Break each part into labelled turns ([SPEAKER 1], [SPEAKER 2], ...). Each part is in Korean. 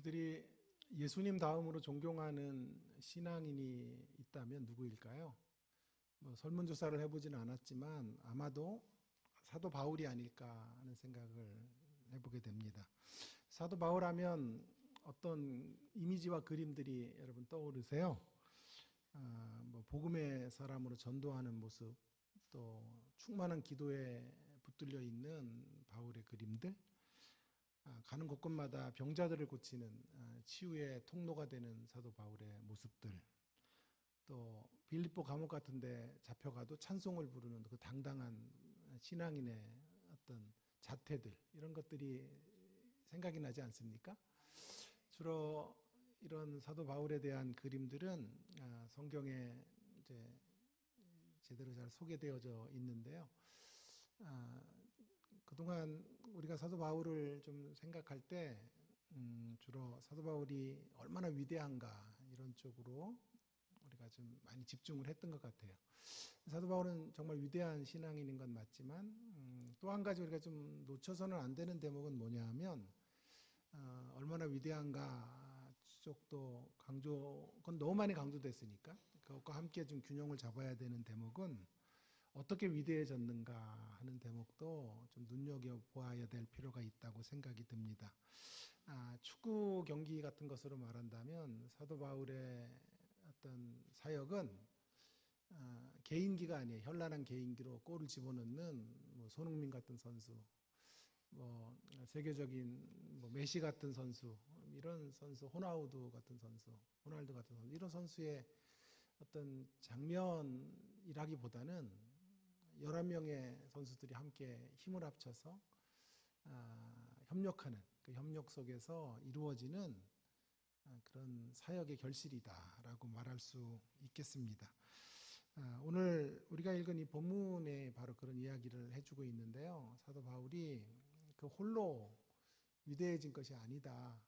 [SPEAKER 1] 우리들이 예수님 다음으로 존경하는 신앙인이 있다면 누구일까요? 설문조사를 해보지는 않았지만 아마도 사도 바울이 아닐까 하는 생각을 해보게 됩니다. 사도 바울 하면 어떤 이미지와 그림들이 여러분 떠오르세요? 복음의 사람으로 전도하는 모습, 또 충만한 기도에 붙들려 있는 바울의 그림들, 가는 곳곳마다 병자들을 고치는 치유의 통로가 되는 사도 바울의 모습들, 또 빌립보 감옥 같은 데 잡혀가도 찬송을 부르는 그 당당한 신앙인의 어떤 자태들, 이런 것들이 생각이 나지 않습니까? 주로 이런 사도 바울에 대한 그림들은 성경에 이제 제대로 잘 소개되어져 있는데요. 그동안 우리가 사도 바울을 좀 생각할 때 주로 사도 바울이 얼마나 위대한가 이런 쪽으로 우리가 좀 많이 집중을 했던 것 같아요. 사도 바울은 정말 위대한 신앙인인 건 맞지만 또 한 가지 우리가 좀 놓쳐서는 안 되는 대목은 뭐냐 하면 얼마나 위대한가 쪽도 그건 너무 많이 강조됐으니까 그것과 함께 좀 균형을 잡아야 되는 대목은 어떻게 위대해졌는가 하는 대목도 좀 눈여겨보아야 될 필요가 있다고 생각이 듭니다. 축구 경기 같은 것으로 말한다면 사도 바울의 어떤 사역은 개인기가 아니에요. 현란한 개인기로 골을 집어넣는 손흥민 같은 선수, 세계적인 메시 같은 선수, 이런 선수, 호날두 같은 선수, 이런 선수의 어떤 장면이라기보다는 11명의 선수들이 함께 힘을 합쳐서 협력하는 그 협력 속에서 이루어지는 그런 사역의 결실이다라고 말할 수 있겠습니다. 오늘 우리가 읽은 이 본문에 바로 그런 이야기를 해주고 있는데요. 사도 바울이 그 홀로 위대해진 것이 아니다.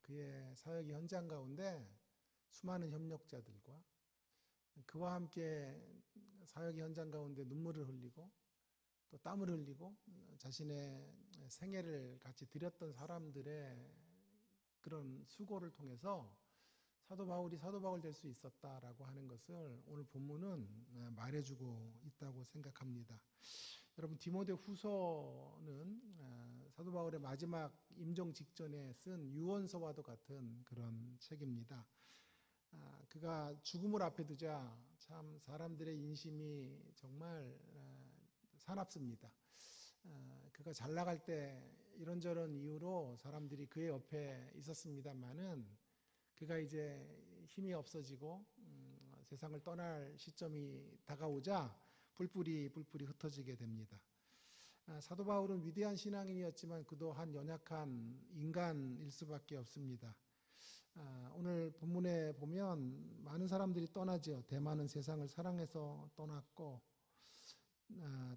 [SPEAKER 1] 그의 사역의 현장 가운데 수많은 협력자들과 그와 함께 사역의 현장 가운데 눈물을 흘리고 또 땀을 흘리고 자신의 생애를 같이 드렸던 사람들의 그런 수고를 통해서 사도 바울이 사도 바울 될 수 있었다라고 하는 것을 오늘 본문은 말해주고 있다고 생각합니다. 여러분, 디모데 후서는 사도 바울의 마지막 임종 직전에 쓴 유언서와도 같은 그런 책입니다. 그가 죽음을 앞에 두자 참 사람들의 인심이 정말 사납습니다. 그가 잘 나갈 때 이런저런 이유로 사람들이 그의 옆에 있었습니다만은 그가 이제 힘이 없어지고 세상을 떠날 시점이 다가오자 뿔뿔이 흩어지게 됩니다. 사도 바울은 위대한 신앙인이었지만 그도 한 연약한 인간일 수밖에 없습니다. 오늘 본문에 보면 많은 사람들이 떠나죠. 대만은 세상을 사랑해서 떠났고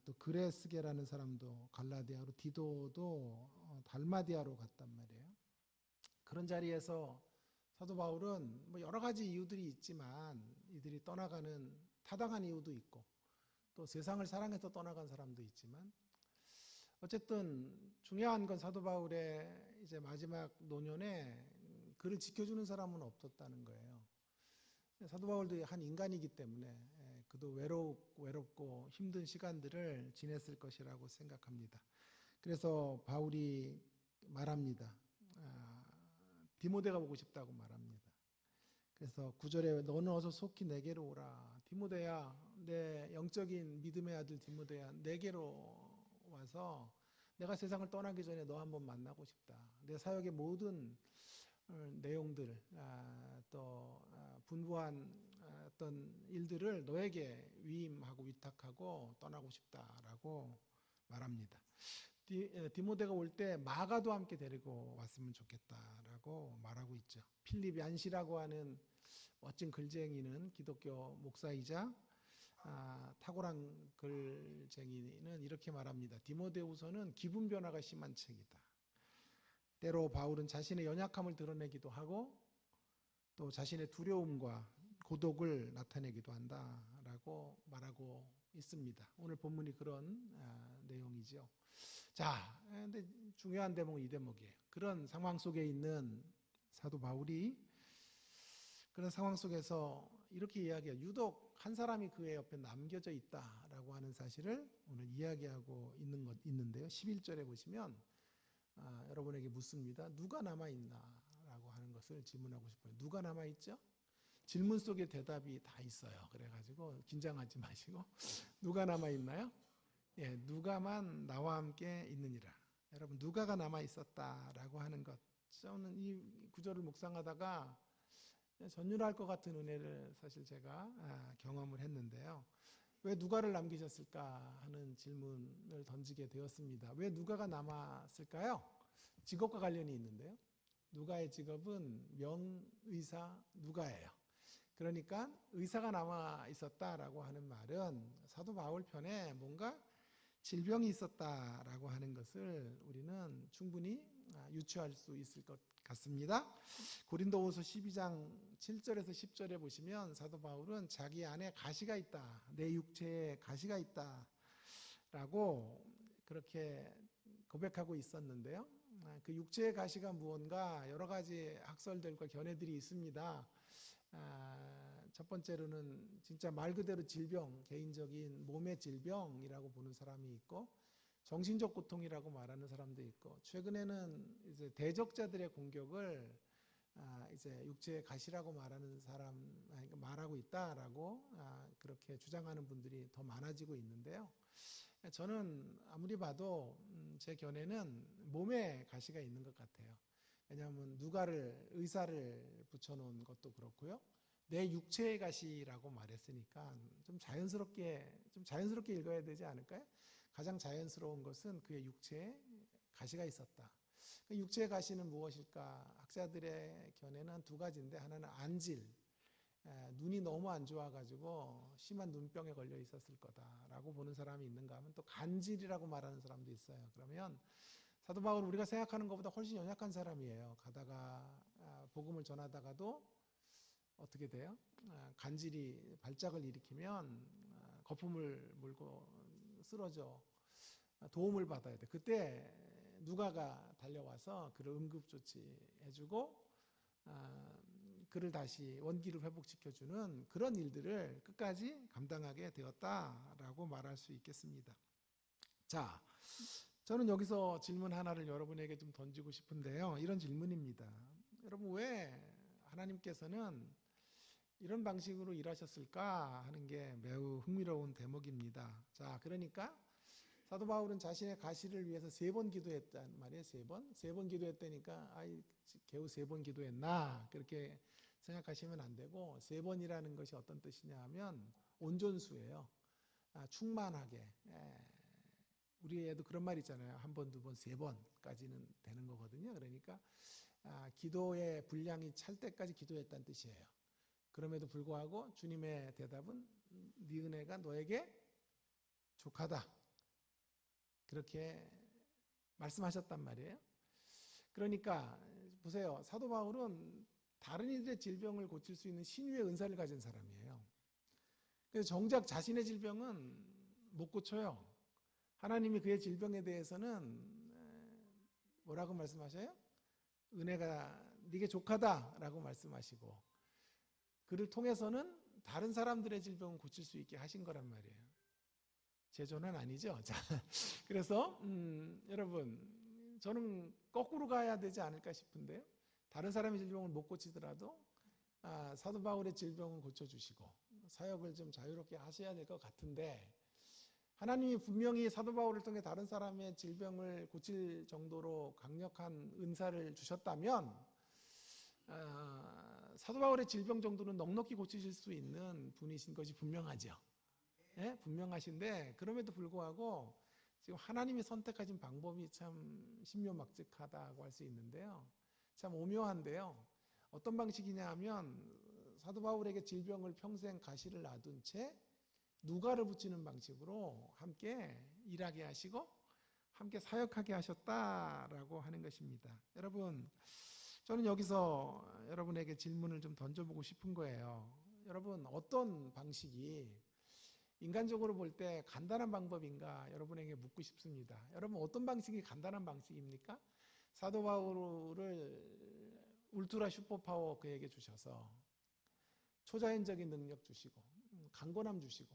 [SPEAKER 1] 또 그레스게라는 사람도 갈라디아로, 디도도 달마디아로 갔단 말이에요. 그런 자리에서 사도 바울은 여러 가지 이유들이 있지만 이들이 떠나가는 타당한 이유도 있고 또 세상을 사랑해서 떠나간 사람도 있지만 어쨌든 중요한 건 사도 바울의 이제 마지막 노년에 그를 지켜주는 사람은 없었다는 거예요. 사도 바울도 한 인간이기 때문에 그도 외롭고 힘든 시간들을 지냈을 것이라고 생각합니다. 그래서 바울이 말합니다. 디모데가 보고 싶다고 말합니다. 그래서 9절에 너는 어서 속히 내게로 오라. 디모데야, 내 영적인 믿음의 아들 디모데야, 내게로 와서 내가 세상을 떠나기 전에 너 한번 만나고 싶다. 내 사역의 모든 내용들, 또 분부한 어떤 일들을 너에게 위임하고 위탁하고 떠나고 싶다라고 말합니다. 디모데가 올 때 마가도 함께 데리고 왔으면 좋겠다라고 말하고 있죠. 필립 얀시라고 하는 멋진 글쟁이는 기독교 목사이자 탁월한 글쟁이는 이렇게 말합니다. 디모데후서는 기분 변화가 심한 책이다. 때로 바울은 자신의 연약함을 드러내기도 하고 또 자신의 두려움과 고독을 나타내기도 한다라고 말하고 있습니다. 오늘 본문이 그런 내용이죠. 자, 근데 중요한 대목은 이 대목이에요. 그런 상황 속에 있는 사도 바울이 그런 상황 속에서 이렇게 이야기해요. 유독 한 사람이 그의 옆에 남겨져 있다라고 하는 사실을 오늘 이야기하고 있는데요. 11절에 보시면 여러분에게 묻습니다. 누가 남아있나? 라고 하는 것을 질문하고 싶어요. 누가 남아있죠? 질문 속에 대답이 다 있어요. 그래가지고 긴장하지 마시고 누가 남아있나요? 예, 누가만 나와 함께 있느니라. 여러분 누가가 남아있었다라고 하는 것, 저는 이 구절을 묵상하다가 전율할 것 같은 은혜를 사실 제가 경험을 했는데요. 왜 누가를 남기셨을까 하는 질문을 던지게 되었습니다. 왜 누가가 남았을까요? 직업과 관련이 있는데요. 누가의 직업은 명의사 누가예요. 그러니까 의사가 남아 있었다라고 하는 말은 사도 바울 편에 뭔가 질병이 있었다라고 하는 것을 우리는 충분히 유추할 수 있을 것 같습니다. 고린도후서 12장 7절에서 10절에 보시면 사도 바울은 자기 안에 가시가 있다, 내 육체에 가시가 있다라고 그렇게 고백하고 있었는데요. 그 육체의 가시가 무언가 여러 가지 학설들과 견해들이 있습니다. 첫 번째로는 진짜 말 그대로 질병, 개인적인 몸의 질병이라고 보는 사람이 있고, 정신적 고통이라고 말하는 사람도 있고, 최근에는 이제 대적자들의 공격을 이제 육체의 가시라고 말하는 말하고 있다라고 그렇게 주장하는 분들이 더 많아지고 있는데요. 저는 아무리 봐도 제 견해는 몸에 가시가 있는 것 같아요. 왜냐하면 누가를 의사를 붙여놓은 것도 그렇고요. 내 육체의 가시라고 말했으니까 좀 자연스럽게 읽어야 되지 않을까요? 가장 자연스러운 것은 그의 육체에 가시가 있었다. 육체의 가시는 무엇일까? 학자들의 견해는 두 가지인데, 하나는 안질, 눈이 너무 안 좋아가지고 심한 눈병에 걸려 있었을 거다라고 보는 사람이 있는가 하면, 또 간질이라고 말하는 사람도 있어요. 그러면 사도 바울은 우리가 생각하는 것보다 훨씬 연약한 사람이에요. 가다가 복음을 전하다가도 어떻게 돼요? 간질이 발작을 일으키면 거품을 물고 쓰러져 도움을 받아야 돼. 그때 누가가 달려와서 그를 응급조치해주고 그를 다시 원기를 회복시켜주는 그런 일들을 끝까지 감당하게 되었다라고 말할 수 있겠습니다. 자, 저는 여기서 질문 하나를 여러분에게 좀 던지고 싶은데요. 이런 질문입니다. 여러분, 왜 하나님께서는 이런 방식으로 일하셨을까 하는 게 매우 흥미로운 대목입니다. 자, 그러니까 사도 바울은 자신의 가시를 위해서 3번 기도했단 말이에요. 3번. 3번 기도했다니까 겨우 3번 기도했나 그렇게 생각하시면 안 되고, 3번이라는 것이 어떤 뜻이냐 하면 온전수예요. 충만하게. 우리에도 그런 말 있잖아요. 1번, 2번, 3번까지는 되는 거거든요. 그러니까 기도의 분량이 찰 때까지 기도했다는 뜻이에요. 그럼에도 불구하고 주님의 대답은 네 은혜가 너에게 족하다, 그렇게 말씀하셨단 말이에요. 그러니까 보세요. 사도 바울은 다른 이들의 질병을 고칠 수 있는 신유의 은사를 가진 사람이에요. 그래서 정작 자신의 질병은 못 고쳐요. 하나님이 그의 질병에 대해서는 뭐라고 말씀하셔요? 은혜가 네게 족하다라고 말씀하시고, 그를 통해서는 다른 사람들의 질병을 고칠 수 있게 하신 거란 말이에요. 제조는 아니죠. 자, 그래서 여러분, 저는 거꾸로 가야 되지 않을까 싶은데요. 다른 사람의 질병을 못 고치더라도 사도 바울의 질병은 고쳐주시고 사역을 좀 자유롭게 하셔야 될 것 같은데, 하나님이 분명히 사도 바울을 통해 다른 사람의 질병을 고칠 정도로 강력한 은사를 주셨다면 사도 바울의 질병 정도는 넉넉히 고치실 수 있는 분이신 것이 분명하죠. 예? 분명하신데, 그럼에도 불구하고 지금 하나님이 선택하신 방법이 참 신묘막측하다고 할 수 있는데요. 참 오묘한데요. 어떤 방식이냐 하면 사도 바울에게 질병을 평생 가시를 놔둔 채 누가를 붙이는 방식으로 함께 일하게 하시고 함께 사역하게 하셨다라고 하는 것입니다. 여러분, 저는 여기서 여러분에게 질문을 좀 던져보고 싶은 거예요. 여러분, 어떤 방식이 인간적으로 볼 때 간단한 방법인가 여러분에게 묻고 싶습니다. 여러분, 어떤 방식이 간단한 방식입니까? 사도 바울을 울트라 슈퍼파워 그에게 주셔서 초자연적인 능력 주시고 강건함 주시고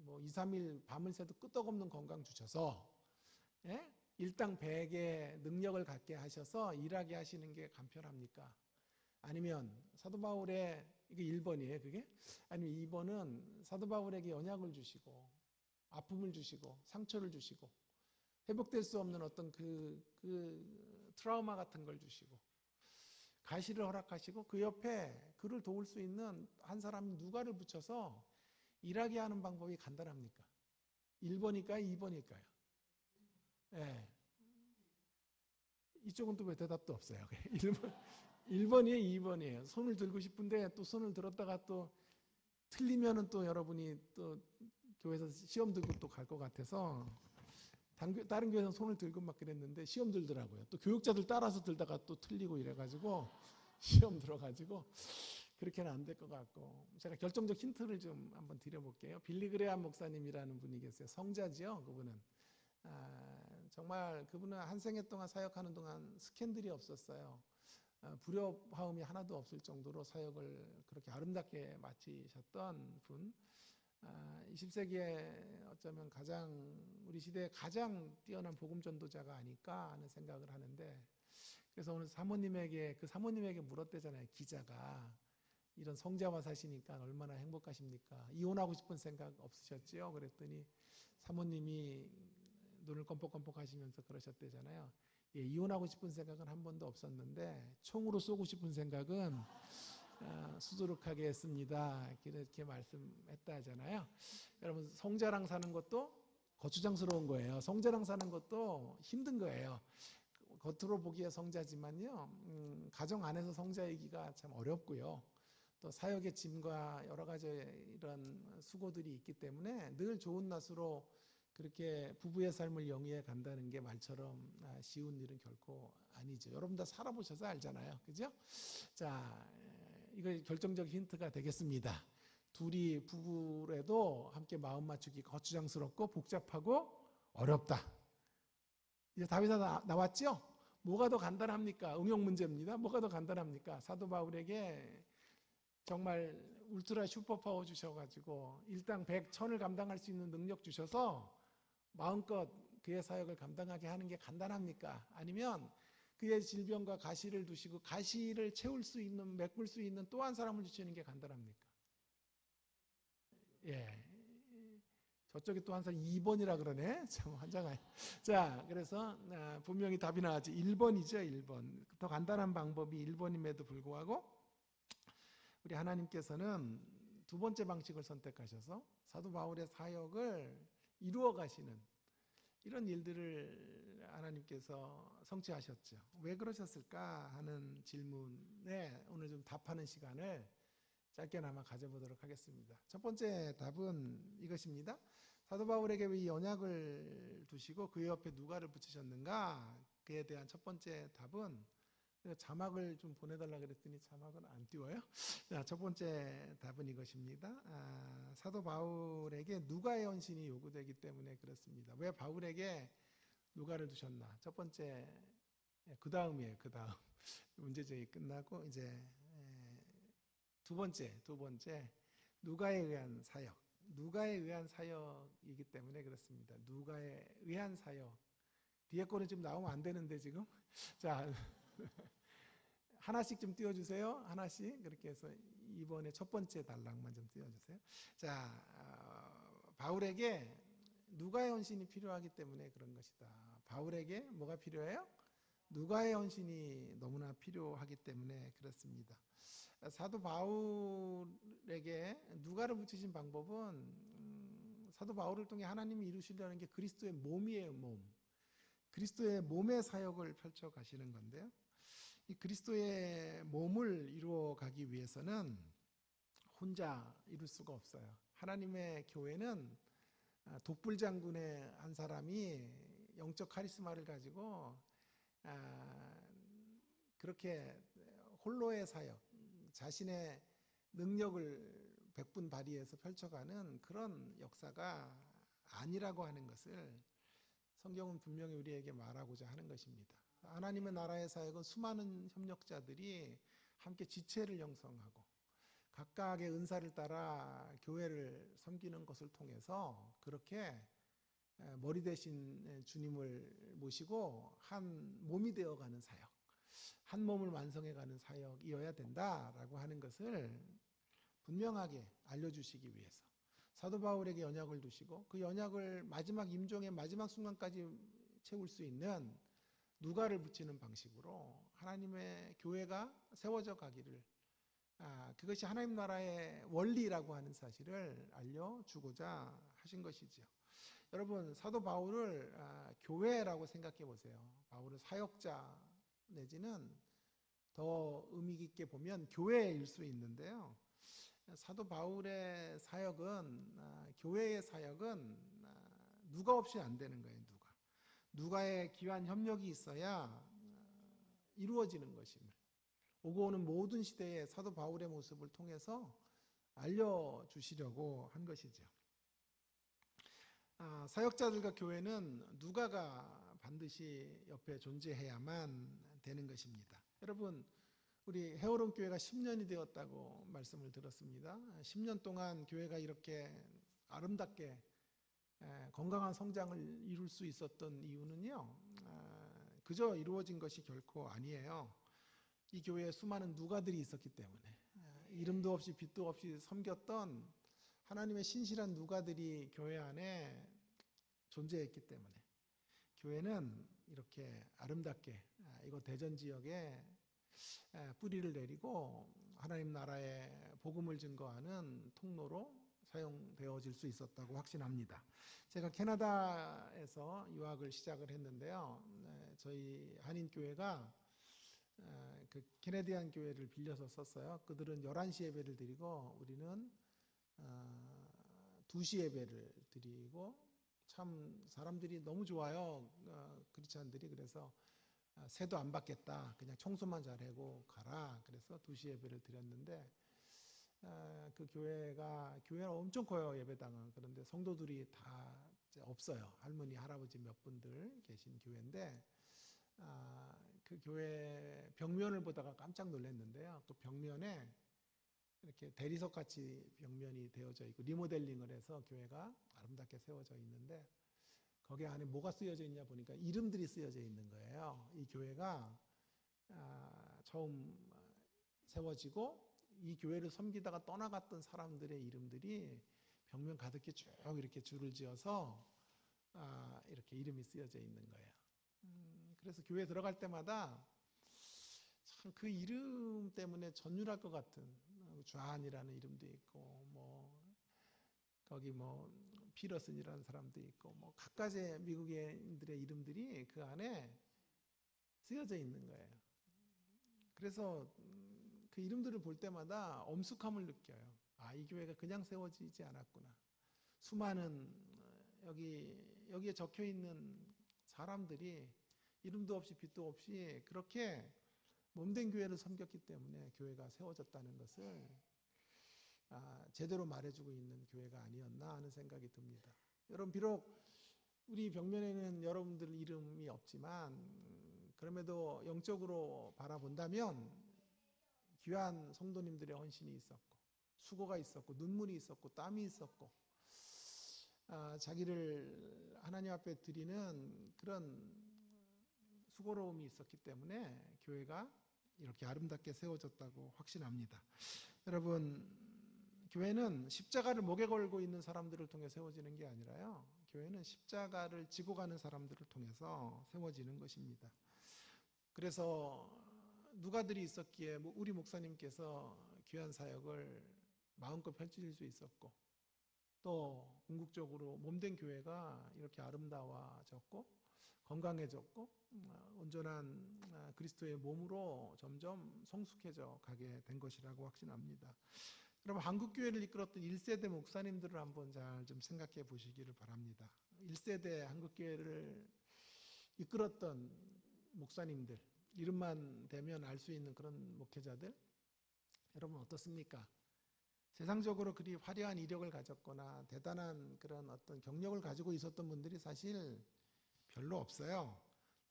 [SPEAKER 1] 뭐 2, 3일 밤을 새도 끄떡없는 건강 주셔서 예? 일당백의 능력을 갖게 하셔서 일하게 하시는 게 간편합니까? 아니면 사도 바울의 이게 1번이에요 그게? 아니면 2번은 사도 바울에게 연약을 주시고 아픔을 주시고 상처를 주시고 회복될 수 없는 어떤 그 트라우마 같은 걸 주시고 가시를 허락하시고 그 옆에 그를 도울 수 있는 한 사람 누가를 붙여서 일하게 하는 방법이 간단합니까? 1번일까요? 2번일까요? 예. 이쪽은 또 왜 대답도 없어요? 1번이에요? 2번이에요? 손을 들고 싶은데 또 손을 들었다가 또 틀리면은 또 여러분이 또 교회에서 시험 들고 또 갈 것 같아서 다른 교회에서는 손을 들고 막 그랬는데 시험 들더라고요. 또 교육자들 따라서 들다가 또 틀리고 이래가지고 시험 들어가지고 그렇게는 안 될 것 같고 제가 결정적 힌트를 좀 한번 드려볼게요. 빌리 그레암 목사님이라는 분이 계세요. 성자지요, 그분은. 정말 그분은 한 생애 동안 사역하는 동안 스캔들이 없었어요. 불협화음이 하나도 없을 정도로 사역을 그렇게 아름답게 마치셨던 분. 20세기에 어쩌면 우리 시대에 가장 뛰어난 복음 전도자가 아닐까 하는 생각을 하는데, 그래서 오늘 사모님에게 물었대잖아요. 기자가 이런 성자와 사시니까 얼마나 행복하십니까? 이혼하고 싶은 생각 없으셨지요? 그랬더니 사모님이 눈을 껌뻑껌뻑 하시면서 그러셨대잖아요. 예, 이혼하고 싶은 생각은 한 번도 없었는데 총으로 쏘고 싶은 생각은 수두룩하게 했습니다. 이렇게 말씀했다 하잖아요. 여러분, 성자랑 사는 것도 거추장스러운 거예요. 성자랑 사는 것도 힘든 거예요. 겉으로 보기에 성자지만요, 가정 안에서 성자이기가 참 어렵고요. 또 사역의 짐과 여러 가지 이런 수고들이 있기 때문에 늘 좋은 낫으로 그렇게 부부의 삶을 영위해 간다는 게 말처럼 쉬운 일은 결코 아니죠. 여러분 다 살아보셔서 알잖아요. 그죠? 자, 이거 결정적 힌트가 되겠습니다. 둘이 부부래도 함께 마음 맞추기 거추장스럽고 복잡하고 어렵다. 이제 답이 다 나왔죠? 뭐가 더 간단합니까? 응용 문제입니다. 뭐가 더 간단합니까? 사도 바울에게 정말 울트라 슈퍼파워 주셔가지고 일당 100, 1000을 감당할 수 있는 능력 주셔서 마음껏 그의 사역을 감당하게 하는 게 간단합니까? 아니면 그의 질병과 가시를 두시고 가시를 채울 수 있는, 메꿀 수 있는 또 한 사람을 주시는 게 간단합니까? 예. 저쪽에 또 한 사람 2번이라 그러네. 참 환장해. 자, 그래서 분명히 답이 나왔지. 1번이죠, 1번. 더 간단한 방법이 1번임에도 불구하고 우리 하나님께서는 두 번째 방식을 선택하셔서 사도 바울의 사역을 이루어 가시는 이런 일들을 하나님께서 성취하셨죠. 왜 그러셨을까 하는 질문에 오늘 좀 답하는 시간을 짧게나마 가져보도록 하겠습니다. 첫 번째 답은 이것입니다. 사도 바울에게 왜 연약을 두시고 그 옆에 누가를 붙이셨는가? 그에 대한 첫 번째 답은, 자막을 좀 보내달라 그랬더니 자막은 안 띄워요. 자, 첫 번째 답은 이것입니다. 사도 바울에게 누가의 헌신이 요구되기 때문에 그렇습니다. 왜 바울에게 누가를 두셨나? 첫 번째, 그 다음이에요. 그 다음 문제제기 끝나고 이제 두 번째 누가에 의한 사역. 누가에 의한 사역이기 때문에 그렇습니다. 누가에 의한 사역. 뒤에 거는 지금 나오면 안 되는데 지금. 자, 하나씩 좀 띄워주세요. 하나씩. 그렇게 해서 이번에 첫 번째 단락만 좀 띄워주세요. 자, 바울에게 누가의 헌신이 필요하기 때문에 그런 것이다. 바울에게 뭐가 필요해요? 누가의 헌신이 너무나 필요하기 때문에 그렇습니다. 사도 바울에게 누가를 붙이신 방법은 사도 바울을 통해 하나님이 이루시려는 게 그리스도의 몸이에요. 몸. 그리스도의 몸의 사역을 펼쳐 가시는 건데요. 이 그리스도의 몸을 이루어 가기 위해서는 혼자 이룰 수가 없어요. 하나님의 교회는 독불장군의 한 사람이 영적 카리스마를 가지고 그렇게 홀로의 사역, 자신의 능력을 백분 발휘해서 펼쳐가는 그런 역사가 아니라고 하는 것을 성경은 분명히 우리에게 말하고자 하는 것입니다. 하나님의 나라의 사역은 수많은 협력자들이 함께 지체를 형성하고 각각의 은사를 따라 교회를 섬기는 것을 통해서 그렇게 머리 대신 주님을 모시고 한 몸이 되어가는 사역, 한 몸을 완성해가는 사역이어야 된다라고 하는 것을 분명하게 알려주시기 위해서 사도 바울에게 연약을 두시고 그 연약을 마지막 임종의 마지막 순간까지 채울 수 있는 누가를 붙이는 방식으로 하나님의 교회가 세워져 가기를, 그것이 하나님 나라의 원리라고 하는 사실을 알려주고자 하신 것이지요. 여러분, 사도 바울을 교회라고 생각해 보세요. 바울은 사역자 내지는 더 의미 깊게 보면 교회일 수 있는데요. 사도 바울의 사역은, 교회의 사역은 누가 없이 안 되는 거예요. 누가의 귀한 협력이 있어야 이루어지는 것임을 오고 오는 모든 시대에 사도 바울의 모습을 통해서 알려주시려고 한 것이죠. 사역자들과 교회는 누가가 반드시 옆에 존재해야만 되는 것입니다. 여러분, 우리 헤어론 교회가 10년이 되었다고 말씀을 들었습니다. 10년 동안 교회가 이렇게 아름답게 건강한 성장을 이룰 수 있었던 이유는요, 그저 이루어진 것이 결코 아니에요. 이 교회에 수많은 누가들이 있었기 때문에, 이름도 없이 빛도 없이 섬겼던 하나님의 신실한 누가들이 교회 안에 존재했기 때문에 교회는 이렇게 아름답게 이곳 대전 지역에 뿌리를 내리고 하나님 나라의 복음을 증거하는 통로로 사용되어질 수 있었다고 확신합니다. 제가 캐나다에서 유학을 시작을 했는데요. 저희 한인교회가 그 캐네디안 교회를 빌려서 썼어요. 그들은 11시 예배를 드리고 우리는 2시 예배를 드리고, 참 사람들이 너무 좋아요. 크리스찬들이. 그래서 세도 안 받겠다, 그냥 청소만 잘하고 가라, 그래서 2시 예배를 드렸는데, 그 교회는 엄청 커요, 예배당은. 그런데 성도들이 다 없어요. 할머니 할아버지 몇 분들 계신 교회인데, 그 교회 벽면을 보다가 깜짝 놀랐는데요. 그 벽면에 이렇게 대리석 같이 벽면이 되어져 있고 리모델링을 해서 교회가 아름답게 세워져 있는데, 거기 안에 뭐가 쓰여져 있냐 보니까 이름들이 쓰여져 있는 거예요. 이 교회가 처음 세워지고 이 교회를 섬기다가 떠나갔던 사람들의 이름들이 벽면 가득히 쭉 이렇게 줄을 지어서 이렇게 이름이 쓰여져 있는 거예요. 그래서 교회 들어갈 때마다 참 그 이름 때문에 전율할 것 같은, 좌안이라는 이름도 있고, 뭐 거기 뭐 피러슨이라는 사람도 있고, 뭐 각가지 미국인들의 이름들이 그 안에 쓰여져 있는 거예요. 그래서 그 이름들을 볼 때마다 엄숙함을 느껴요. 이 교회가 그냥 세워지지 않았구나. 수많은 여기에 적혀 있는 사람들이 이름도 없이 빛도 없이 그렇게 몸된 교회를 섬겼기 때문에 교회가 세워졌다는 것을 제대로 말해주고 있는 교회가 아니었나 하는 생각이 듭니다. 여러분, 비록 우리 벽면에는 여러분들 이름이 없지만 그럼에도 영적으로 바라본다면 귀한 성도님들의 헌신이 있었고, 수고가 있었고, 눈물이 있었고, 땀이 있었고, 자기를 하나님 앞에 드리는 그런 수고로움이 있었기 때문에 교회가 이렇게 아름답게 세워졌다고 확신합니다. 여러분, 교회는 십자가를 목에 걸고 있는 사람들을 통해 세워지는 게 아니라요, 교회는 십자가를 지고 가는 사람들을 통해서 세워지는 것입니다. 그래서 누가들이 있었기에 우리 목사님께서 귀한 사역을 마음껏 펼칠 수 있었고, 또 궁극적으로 몸된 교회가 이렇게 아름다워졌고 건강해졌고 온전한 그리스도의 몸으로 점점 성숙해져 가게 된 것이라고 확신합니다. 여러분, 한국교회를 이끌었던 1세대 목사님들을 한번 잘 좀 생각해 보시기를 바랍니다. 1세대 한국교회를 이끌었던 목사님들, 이름만 대면 알 수 있는 그런 목회자들, 여러분 어떻습니까? 세상적으로 그리 화려한 이력을 가졌거나 대단한 그런 어떤 경력을 가지고 있었던 분들이 사실 별로 없어요.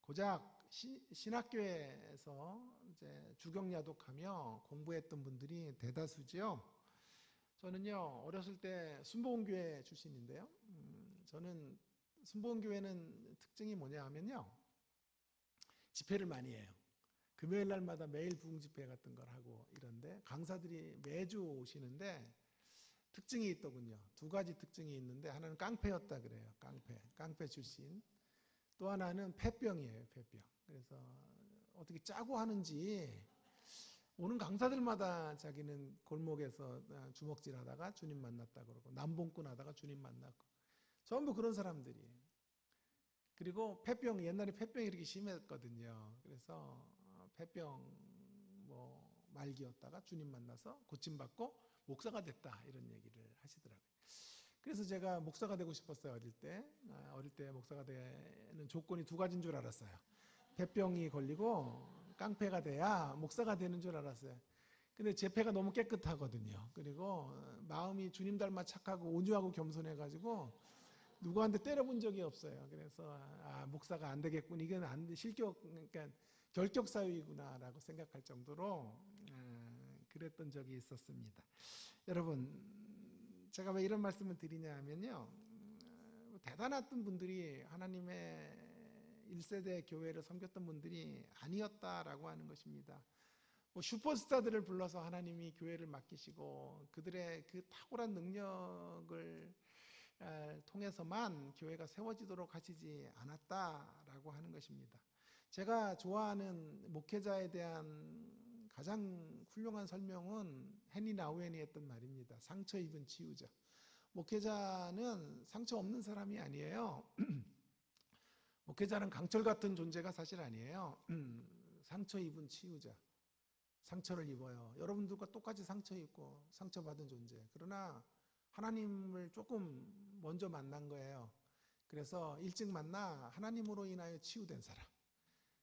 [SPEAKER 1] 고작 신학교에서 이제 주경야독하며 공부했던 분들이 대다수죠. 저는요 어렸을 때 순복음교회 출신인데요. 저는 순복음교회는 특징이 뭐냐 하면요, 집회를 많이 해요. 금요일 날마다 매일 부흥집회 같은 걸 하고 이런데 강사들이 매주 오시는데 특징이 있더군요. 두 가지 특징이 있는데 하나는 깡패였다 그래요. 깡패 출신. 또 하나는 폐병이에요. 폐병. 그래서 어떻게 짜고 하는지 오는 강사들마다 자기는 골목에서 주먹질하다가 주님 만났다 그러고 남봉꾼 하다가 주님 만났고 전부 그런 사람들이에요. 그리고 폐병, 옛날에 폐병이 이렇게 심했거든요. 그래서 폐병 말기였다가 주님 만나서 고침받고 목사가 됐다 이런 얘기를 하시더라고요. 그래서 제가 목사가 되고 싶었어요. 어릴 때 목사가 되는 조건이 두 가지인 줄 알았어요. 폐병이 걸리고 깡패가 돼야 목사가 되는 줄 알았어요. 근데 제 폐가 너무 깨끗하거든요. 그리고 마음이 주님 닮아 착하고 온유하고 겸손해가지고 누구한테 때려본 적이 없어요. 그래서 목사가 안 되겠군. 이건 안 돼. 그러니까 결격 사유이구나라고 생각할 정도로 그랬던 적이 있었습니다. 여러분, 제가 왜 이런 말씀을 드리냐 하면요, 대단했던 분들이 하나님의 1세대 교회를 섬겼던 분들이 아니었다라고 하는 것입니다. 슈퍼스타들을 불러서 하나님이 교회를 맡기시고 그들의 그 탁월한 능력을 통해서만 교회가 세워지도록 하시지 않았다라고 하는 것입니다. 제가 좋아하는 목회자에 대한 가장 훌륭한 설명은 헨리 나우엔이 했던 말입니다. 상처 입은 치유자. 목회자는 상처 없는 사람이 아니에요. 목회자는 강철 같은 존재가 사실 아니에요. 상처 입은 치유자. 상처를 입어요. 여러분들과 똑같이 상처 입고 상처받은 존재. 그러나 하나님을 조금 먼저 만난 거예요. 그래서 일찍 만나 하나님으로 인하여 치유된 사람.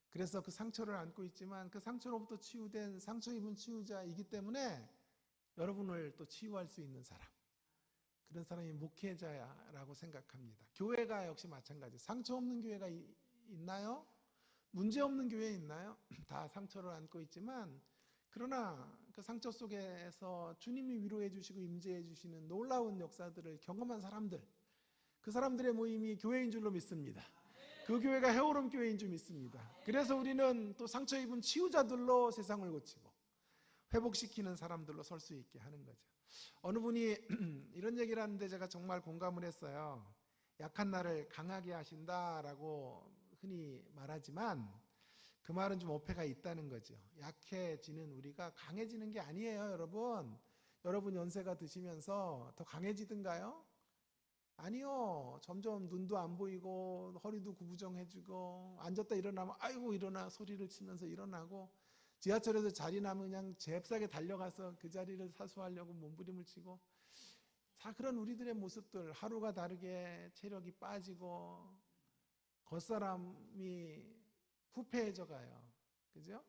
[SPEAKER 1] 그래서 그 상처를 안고 있지만 그 상처로부터 치유된 상처 입은 치유자이기 때문에 여러분을 또 치유할 수 있는 사람. 그런 사람이 목회자라고 생각합니다. 교회가 역시 마찬가지. 상처 없는 교회가 있나요? 문제 없는 교회 있나요? 다 상처를 안고 있지만 그러나 그 상처 속에서 주님이 위로해 주시고 임재해 주시는 놀라운 역사들을 경험한 사람들, 그 사람들의 모임이 교회인 줄로 믿습니다. 그 교회가 헤어롬 교회인 줄 믿습니다. 그래서 우리는 또 상처 입은 치유자들로 세상을 고치고 회복시키는 사람들로 설 수 있게 하는 거죠. 어느 분이 이런 얘기를 하는데 제가 정말 공감을 했어요. 약한 나를 강하게 하신다라고 흔히 말하지만 그 말은 좀 어폐가 있다는 거죠. 약해지는 우리가 강해지는 게 아니에요, 여러분. 여러분 연세가 드시면서 더 강해지든가요? 아니요. 점점 눈도 안 보이고 허리도 구부정해지고 앉았다 일어나면 아이고 일어나 소리를 치면서 일어나고 지하철에서 자리 나면 그냥 잽싸게 달려가서 그 자리를 사수하려고 몸부림을 치고 다 그런 우리들의 모습들 하루가 다르게 체력이 빠지고 겉사람이 부패해져 가요. 그죠?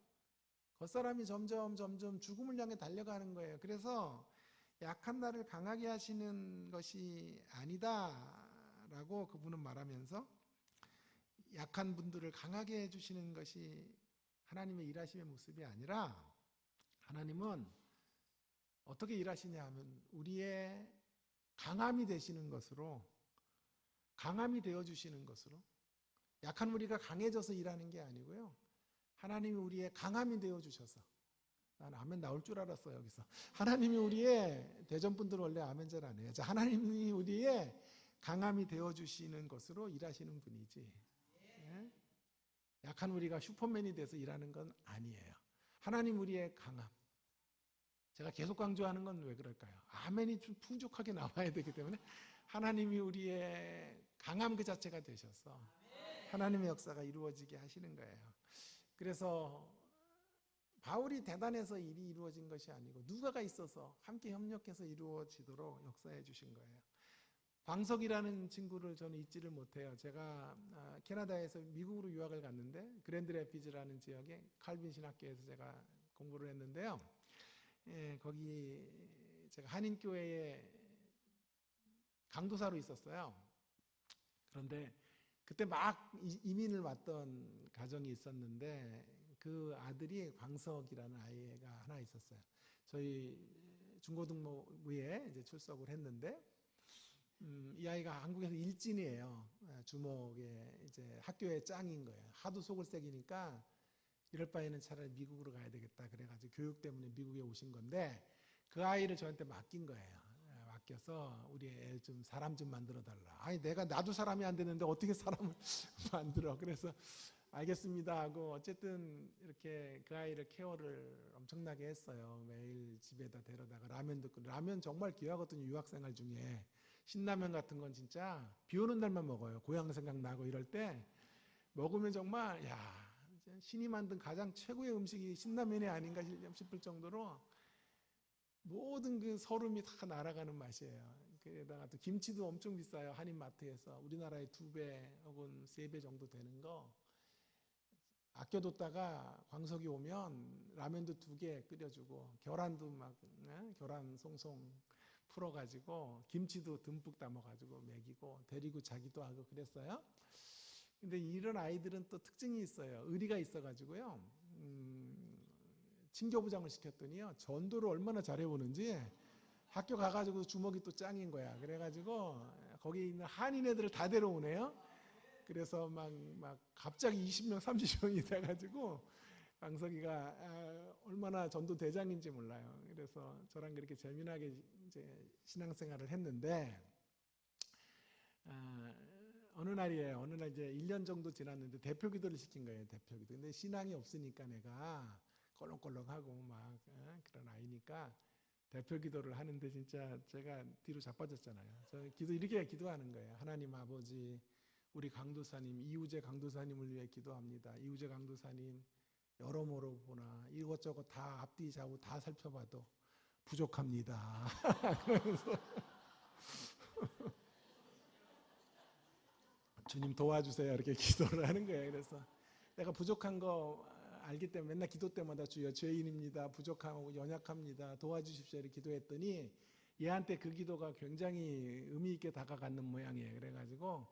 [SPEAKER 1] 겉사람이 점점 죽음을 향해 달려가는 거예요. 그래서 약한 나를 강하게 하시는 것이 아니다라고 그분은 말하면서 약한 분들을 강하게 해주시는 것이 하나님의 일하심의 모습이 아니라 하나님은 어떻게 일하시냐 하면 우리의 강함이 되시는 것으로 강함이 되어주시는 것으로 약한 우리가 강해져서 일하는 게 아니고요. 하나님이 우리의 강함이 되어주셔서 나는 아멘 나올 줄 알았어 여기서. 하나님이 우리의 대전분들 원래 아멘 잘 안 해요. 하나님이 우리의 강함이 되어주시는 것으로 일하시는 분이지. 네? 약한 우리가 슈퍼맨이 돼서 일하는 건 아니에요. 하나님 우리의 강함. 제가 계속 강조하는 건 왜 그럴까요? 아멘이 좀 풍족하게 나와야 되기 때문에 하나님이 우리의 강함 그 자체가 되셔서 하나님의 역사가 이루어지게 하시는 거예요. 그래서 바울이 대단해서 일이 이루어진 것이 아니고 누가가 있어서 함께 협력해서 이루어지도록 역사해 주신 거예요. 광석이라는 친구를 저는 잊지를 못해요. 제가 캐나다에서 미국으로 유학을 갔는데 그랜드 래피즈라는 지역에 칼빈 신학교에서 제가 공부를 했는데요. 거기 제가 한인교회에 강도사로 있었어요. 그런데 그때 막 이민을 왔던 가정이 있었는데 그 아들이 광석이라는 아이가 하나 있었어요. 저희 중고등부에 이제 출석을 했는데 이 아이가 한국에서 일진이에요. 주목에 이제 학교의 짱인 거예요. 하도 속을 새기니까 이럴 바에는 차라리 미국으로 가야 되겠다 그래가지고 교육 때문에 미국에 오신 건데 그 아이를 저한테 맡긴 거예요. 맡겨서 우리 애 좀 사람 좀 만들어 달라. 아니 나도 사람이 안 되는데 어떻게 사람을 만들어? 그래서 알겠습니다 하고 어쨌든 이렇게 그 아이를 케어를 엄청나게 했어요. 매일 집에다 데려다가 라면도 끓여. 라면 정말 귀하거든요. 유학생활 중에 신라면 같은 건 진짜 비 오는 날만 먹어요. 고향 생각나고 이럴 때 먹으면 정말 신이 만든 가장 최고의 음식이 신라면이 아닌가 싶을 정도로 모든 그 서름이 다 날아가는 맛이에요. 게다가 또 김치도 엄청 비싸요. 한인마트에서 우리나라의 2배 혹은 3배 정도 되는 거 아껴뒀다가 광석이 오면 라면도 2개 끓여주고 계란도 막 계란 송송 풀어가지고 김치도 듬뿍 담아가지고 먹이고 데리고 자기도 하고 그랬어요. 근데 이런 아이들은 또 특징이 있어요. 의리가 있어가지고요. 친교부장을 시켰더니요. 전도를 얼마나 잘해오는지 학교 가가지고 주먹이 또 짱인 거야. 그래가지고 거기 있는 한인 애들을 다 데려오네요. 그래서 막 갑자기 20명, 30명이 돼가지고 광석이가 얼마나 전도 대장인지 몰라요. 그래서 저랑 그렇게 재미나게 이제 신앙생활을 했는데 어느 날이에요. 어느 날 이제 1년 정도 지났는데 대표 기도를 시킨 거예요. 대표 기도. 근데 신앙이 없으니까 내가 껄렁껄렁하고 막 그런 아이니까 대표 기도를 하는데 진짜 제가 뒤로 자빠졌잖아요. 저 이렇게 기도하는 거예요. 하나님 아버지, 우리 강도사님, 이우재 강도사님을 위해 기도합니다. 이우재 강도사님 여러모로 보나 이것저것 다 앞뒤 좌우 다 살펴봐도 부족합니다. 그러면서 주님 도와주세요 이렇게 기도를 하는 거예요. 그래서 내가 부족한 거 알기 때문에 맨날 기도 때마다 주여 죄인입니다. 부족하고 연약합니다. 도와주십시오 이렇게 기도했더니 얘한테 그 기도가 굉장히 의미 있게 다가가는 모양이에요. 그래가지고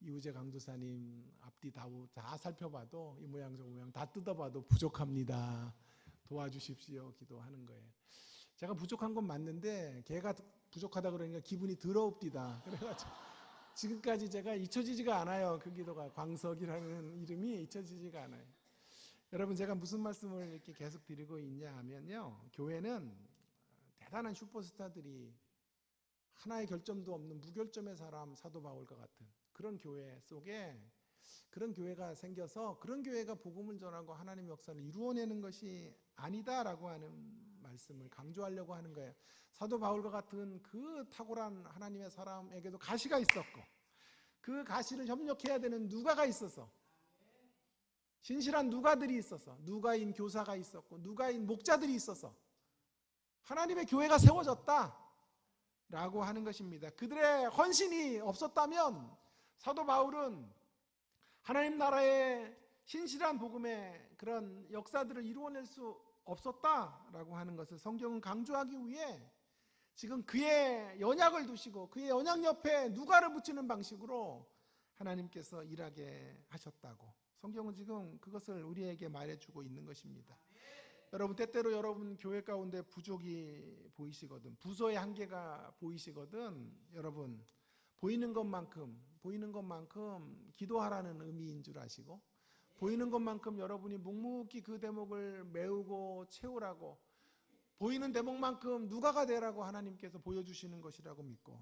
[SPEAKER 1] 이우재 강도사님 앞뒤 좌우 다 살펴봐도 이 모양 저 모양 다 뜯어봐도 부족합니다. 도와주십시오 기도하는 거예요. 제가 부족한 건 맞는데 걔가 부족하다 그러니까 기분이 더럽디다. 그래가지고 지금까지 제가 잊혀지지가 않아요. 그 기도가 광석이라는 이름이 잊혀지지가 않아요. 여러분 제가 무슨 말씀을 이렇게 계속 드리고 있냐 하면요. 교회는 대단한 슈퍼스타들이 하나의 결점도 없는 무결점의 사람 사도 바울과 같은 그런 교회 속에 그런 교회가 생겨서 그런 교회가 복음을 전하고 하나님의 역사를 이루어내는 것이 아니다라고 하는 말씀을 강조하려고 하는 거예요. 사도 바울과 같은 그 탁월한 하나님의 사람에게도 가시가 있었고 그 가시를 협력해야 되는 누가가 있어서 신실한 누가들이 있어서 누가인 교사가 있었고 누가인 목자들이 있어서 하나님의 교회가 세워졌다 라고 하는 것입니다. 그들의 헌신이 없었다면 사도 바울은 하나님 나라의 신실한 복음의 그런 역사들을 이루어낼 수 없었다라고 하는 것을 성경은 강조하기 위해 지금 그의 연약을 두시고 그의 연약 옆에 누가를 붙이는 방식으로 하나님께서 일하게 하셨다고 성경은 지금 그것을 우리에게 말해주고 있는 것입니다. 여러분 때때로 여러분 교회 가운데 부족이 보이시거든 부서의 한계가 보이시거든 여러분 보이는 것만큼 기도하라는 의미인 줄 아시고 보이는 것만큼 여러분이 묵묵히 그 대목을 메우고 채우라고 보이는 대목만큼 누가가 되라고 하나님께서 보여주시는 것이라고 믿고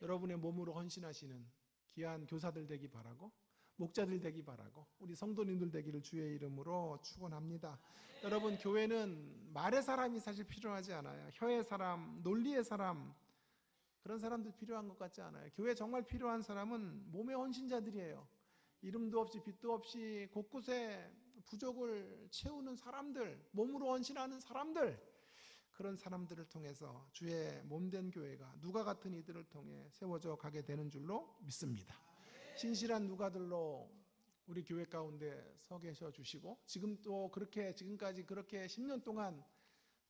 [SPEAKER 1] 여러분의 몸으로 헌신하시는 귀한 교사들 되기 바라고 목자들 되기 바라고 우리 성도님들 되기를 주의 이름으로 축원합니다. 여러분 교회는 말의 사람이 사실 필요하지 않아요. 혀의 사람, 논리의 사람 그런 사람들 필요한 것 같지 않아요. 교회 정말 필요한 사람은 몸의 헌신자들이에요. 이름도 없이 빛도 없이 곳곳에 부족을 채우는 사람들, 몸으로 헌신하는 사람들 그런 사람들을 통해서 주의 몸된 교회가 누가 같은 이들을 통해 세워져 가게 되는 줄로 믿습니다. 신실한 누가들로 우리 교회 가운데 서 계셔 주시고 지금도 그렇게 지금까지 그렇게 10년 동안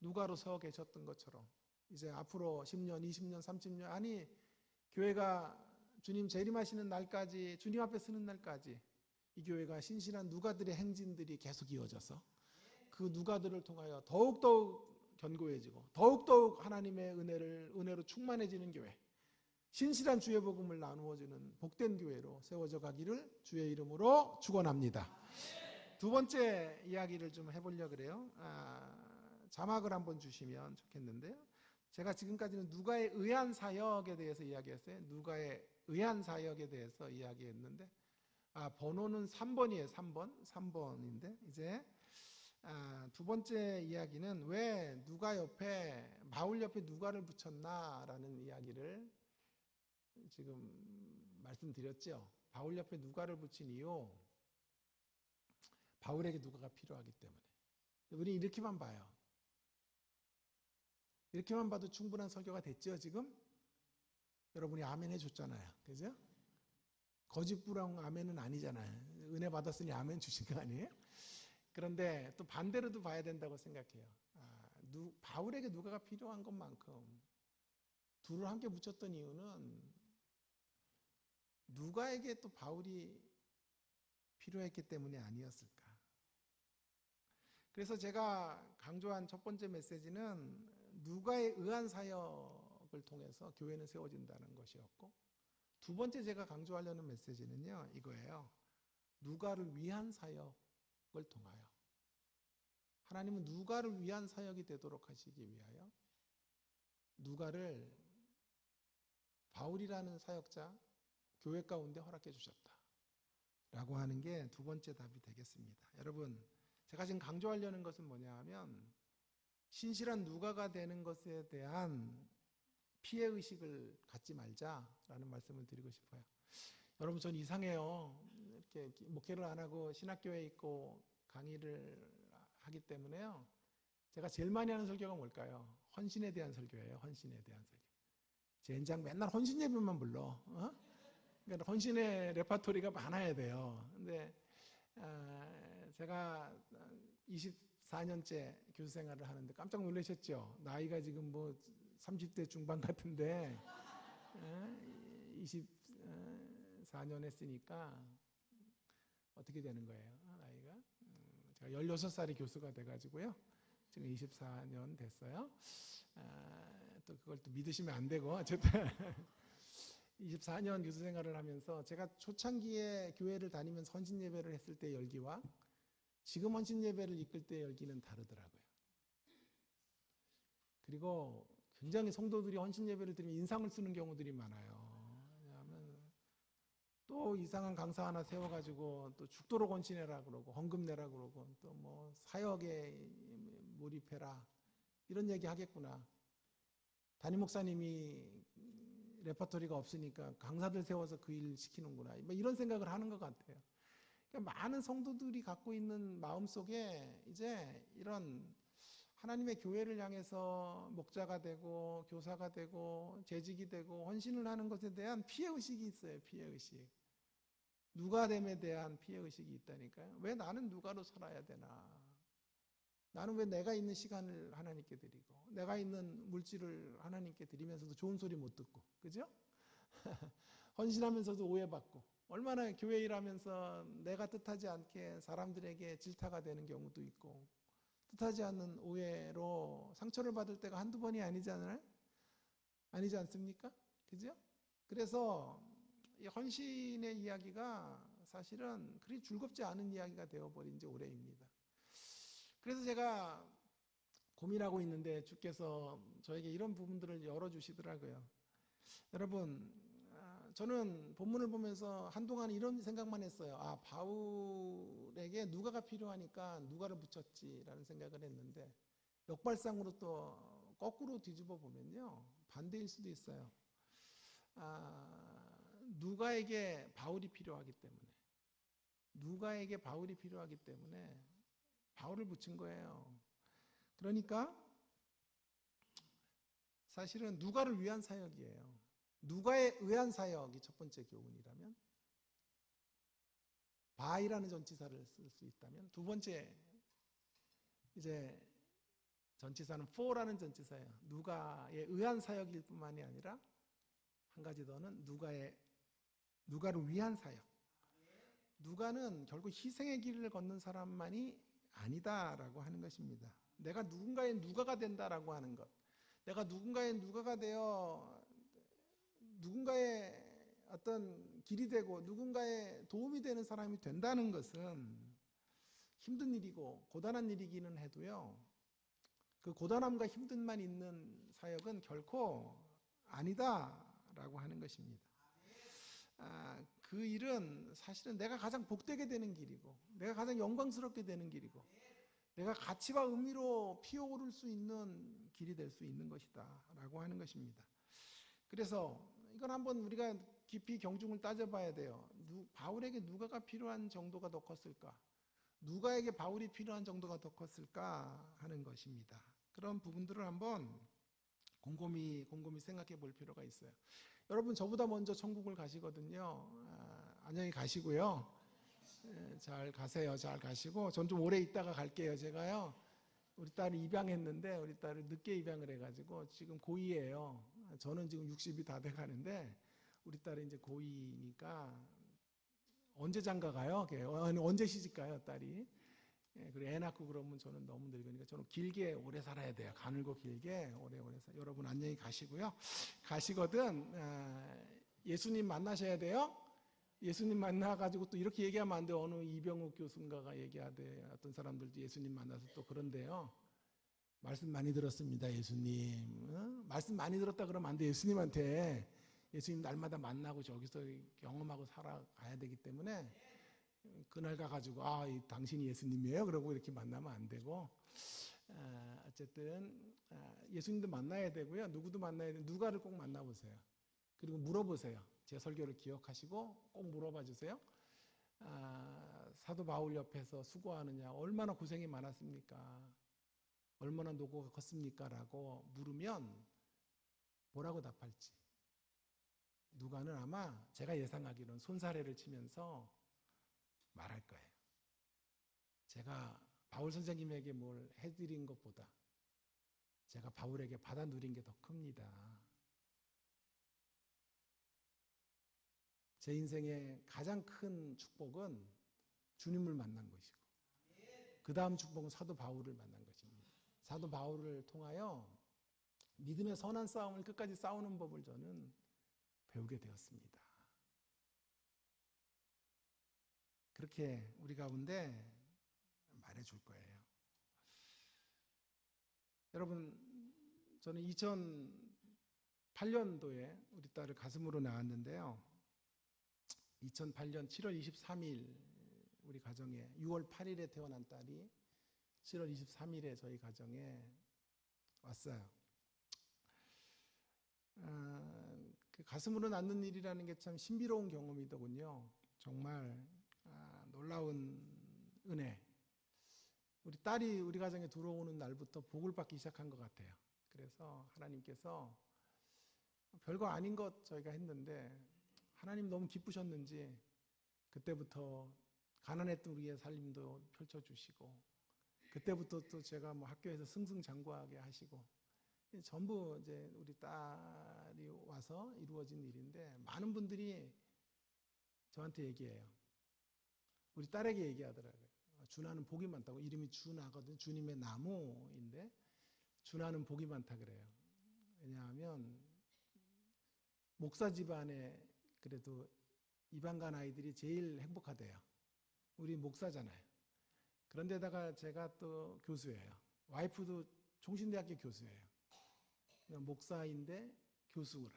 [SPEAKER 1] 누가로 서 계셨던 것처럼 이제 앞으로 10년, 20년, 30년 아니 교회가 주님 재림하시는 날까지, 주님 앞에 서는 날까지 이 교회가 신실한 누가들의 행진들이 계속 이어져서 그 누가들을 통하여 더욱더욱 견고해지고 더욱더욱 하나님의 은혜로 충만해지는 교회, 신실한 주의 복음을 나누어주는 복된 교회로 세워져 가기를 주의 이름으로 축원합니다. 두 번째 이야기를 좀 해보려고 그래요. 자막을 한번 주시면 좋겠는데요. 제가 지금까지는 누가의 의한 사역에 대해서 이야기했어요. 누가의 의한 사역에 대해서 이야기했는데 번호는 3번이에요. 3번인데 이제 두 번째 이야기는 왜 누가 옆에 바울 옆에 누가를 붙였나라는 이야기를 지금 말씀드렸죠. 바울 옆에 누가를 붙인 이유, 바울에게 누가가 필요하기 때문에. 우리 이렇게만 봐요. 이렇게만 봐도 충분한 설교가 됐죠, 지금? 여러분이 아멘 해줬잖아요. 그죠? 거짓부랑 아멘은 아니잖아요. 은혜 받았으니 아멘 주신 거 아니에요? 그런데 또 반대로도 봐야 된다고 생각해요. 바울에게 누가가 필요한 것만큼 둘을 함께 붙였던 이유는 누가에게 또 바울이 필요했기 때문에 아니었을까? 그래서 제가 강조한 첫 번째 메시지는 누가의 의한 사역을 통해서 교회는 세워진다는 것이었고, 두 번째 제가 강조하려는 메시지는요, 이거예요. 누가를 위한 사역을 통하여 하나님은 누가를 위한 사역이 되도록 하시기 위하여 누가를 바울이라는 사역자 교회 가운데 허락해 주셨다 라고 하는 게 두 번째 답이 되겠습니다. 여러분, 제가 지금 강조하려는 것은 뭐냐 하면 신실한 누가가 되는 것에 대한 피해의식을 갖지 말자라는 말씀을 드리고 싶어요. 여러분, 전 이상해요. 이렇게 목회를 안 하고 신학교에 있고 강의를 하기 때문에요. 제가 제일 많이 하는 설교가 뭘까요? 헌신에 대한 설교예요. 헌신에 대한 설교. 제 연장 맨날 헌신 예배만 불러. 그러니까 헌신의 레파토리가 많아야 돼요. 근데 제가 24년째 교수 생활을 하는데 깜짝 놀라셨죠? 나이가 지금 뭐 30대 중반 같은데 24년 했으니까 어떻게 되는 거예요? 나이가? 제가 16살이 교수가 돼가지고요. 지금 24년 됐어요. 또 그걸 또 믿으시면 안 되고 어쨌든 24년 교수 생활을 하면서 제가 초창기에 교회를 다니면서 헌신 예배를 했을 때 열기와 지금 헌신 예배를 이끌 때 열기는 다르더라고요. 그리고 굉장히 성도들이 헌신 예배를 드리면 인상을 쓰는 경우들이 많아요. 왜냐하면 또 이상한 강사 하나 세워가지고 또 죽도록 헌신해라 그러고 헌금 내라 그러고 또 뭐 사역에 몰입해라 이런 얘기 하겠구나. 담임 목사님이 레퍼토리가 없으니까 강사들 세워서 그 일 시키는구나. 이런 생각을 하는 것 같아요. 그러니까 많은 성도들이 갖고 있는 마음속에 이제 이런 하나님의 교회를 향해서 목자가 되고 교사가 되고 재직이 되고 헌신을 하는 것에 대한 피해의식이 있어요. 피해의식. 누가됨에 대한 피해의식이 있다니까요. 왜 나는 누가로 살아야 되나? 나는 왜 내가 있는 시간을 하나님께 드리고 내가 있는 물질을 하나님께 드리면서도 좋은 소리 못 듣고, 그죠? 헌신하면서도 오해받고 얼마나 교회 일하면서 내가 뜻하지 않게 사람들에게 질타가 되는 경우도 있고 뜻하지 않는 오해로 상처를 받을 때가 한두 번이 아니잖아요? 아니지 않습니까? 그죠? 그래서 이 헌신의 이야기가 사실은 그리 즐겁지 않은 이야기가 되어버린 지 오래입니다. 그래서 제가 고민하고 있는데 주께서 저에게 이런 부분들을 열어주시더라고요. 여러분, 저는 본문을 보면서 한동안 이런 생각만 했어요. 바울에게 누가가 필요하니까 누가를 붙였지라는 생각을 했는데 역발상으로 또 거꾸로 뒤집어 보면요. 반대일 수도 있어요. 누가에게 바울이 필요하기 때문에 누가에게 바울이 필요하기 때문에 바울을 붙인 거예요. 그러니까 사실은 누가를 위한 사역이에요. 누가에 의한 사역이 첫 번째 교훈이라면 바이라는 전치사를 쓸 수 있다면 두 번째 이제 전치사는 for라는 전치사예요. 누가에 의한 사역일 뿐만이 아니라 한 가지 더는 누가의 누가를 위한 사역. 누가는 결국 희생의 길을 걷는 사람만이 아니다라고 하는 것입니다. 내가 누군가의 누가가 된다라고 하는 것. 내가 누군가의 누가가 되어 누군가의 어떤 길이 되고 누군가의 도움이 되는 사람이 된다는 것은 힘든 일이고 고단한 일이기는 해도요. 그 고단함과 힘듦만 있는 사역은 결코 아니다라고 하는 것입니다. 그 일은 사실은 내가 가장 복되게 되는 길이고 내가 가장 영광스럽게 되는 길이고 내가 가치와 의미로 피어오를 수 있는 길이 될 수 있는 것이다 라고 하는 것입니다. 그래서 이건 한번 우리가 깊이 경중을 따져봐야 돼요. 바울에게 누가가 필요한 정도가 더 컸을까? 누가에게 바울이 필요한 정도가 더 컸을까 하는 것입니다. 그런 부분들을 한번 곰곰이 생각해 볼 필요가 있어요. 여러분 저보다 먼저 천국을 가시거든요. 안녕히 가시고요. 잘 가세요. 잘 가시고 전 좀 오래 있다가 갈게요. 제가요. 우리 딸이 입양했는데 우리 딸을 늦게 입양을 해가지고 지금 고2예요. 저는 지금 60이 다 돼가는데 우리 딸이 이제 고2니까 언제 장가 가요? 언제 시집 가요, 딸이? 그리고 애 낳고 그러면 저는 너무 늙으니까 저는 길게 오래 살아야 돼요. 가늘고 길게 오래 여러분 안녕히 가시고요. 가시거든 예수님 만나셔야 돼요. 예수님 만나가지고 또 이렇게 얘기하면 안 돼요. 어느 이병욱 교수인가가 얘기하되 어떤 사람들도 예수님 만나서 또 그런데요. 말씀 많이 들었습니다, 예수님. 말씀 많이 들었다 그러면 안 돼. 예수님한테 예수님 날마다 만나고 저기서 경험하고 살아가야 되기 때문에 그날 가가지고 당신이 예수님이에요? 그러고 이렇게 만나면 안 되고 어쨌든 예수님도 만나야 되고요. 누구도 만나야 되고 누가를 꼭 만나보세요. 그리고 물어보세요. 제 설교를 기억하시고 꼭 물어봐 주세요. 사도 바울 옆에서 수고하느냐 얼마나 고생이 많았습니까? 얼마나 노고가 컸습니까? 라고 물으면 뭐라고 답할지 누가는 아마 제가 예상하기로는 손사래를 치면서 말할 거예요. 제가 바울 선생님에게 뭘 해드린 것보다 제가 바울에게 받아 누린 게 더 큽니다. 제 인생의 가장 큰 축복은 주님을 만난 것이고 그 다음 축복은 사도 바울을 만난 것입니다. 사도 바울을 통하여 믿음의 선한 싸움을 끝까지 싸우는 법을 저는 배우게 되었습니다. 그렇게 우리 가운데 말해줄 거예요. 여러분 저는 2008년도에 우리 딸을 가슴으로 낳았는데요. 2008년 7월 23일 우리 가정에 6월 8일에 태어난 딸이 7월 23일에 저희 가정에 왔어요. 그 가슴으로 낳는 일이라는 게 참 신비로운 경험이더군요. 정말 놀라운 은혜. 우리 딸이 우리 가정에 들어오는 날부터 복을 받기 시작한 것 같아요. 그래서 하나님께서 별거 아닌 것 저희가 했는데 하나님 너무 기쁘셨는지 그때부터 가난했던 우리의 삶도 펼쳐주시고 그때부터 또 제가 학교에서 승승장구하게 하시고 전부 이제 우리 딸이 와서 이루어진 일인데 많은 분들이 저한테 얘기해요. 우리 딸에게 얘기하더라고요. 준하는 복이 많다고. 이름이 준하거든. 주님의 나무인데 준하는 복이 많다 그래요. 왜냐하면 목사 집안에 그래도 이방간 아이들이 제일 행복하대요. 우리 목사잖아요. 그런데다가 제가 또 교수예요. 와이프도 종신대학교 교수예요. 목사인데 교수라.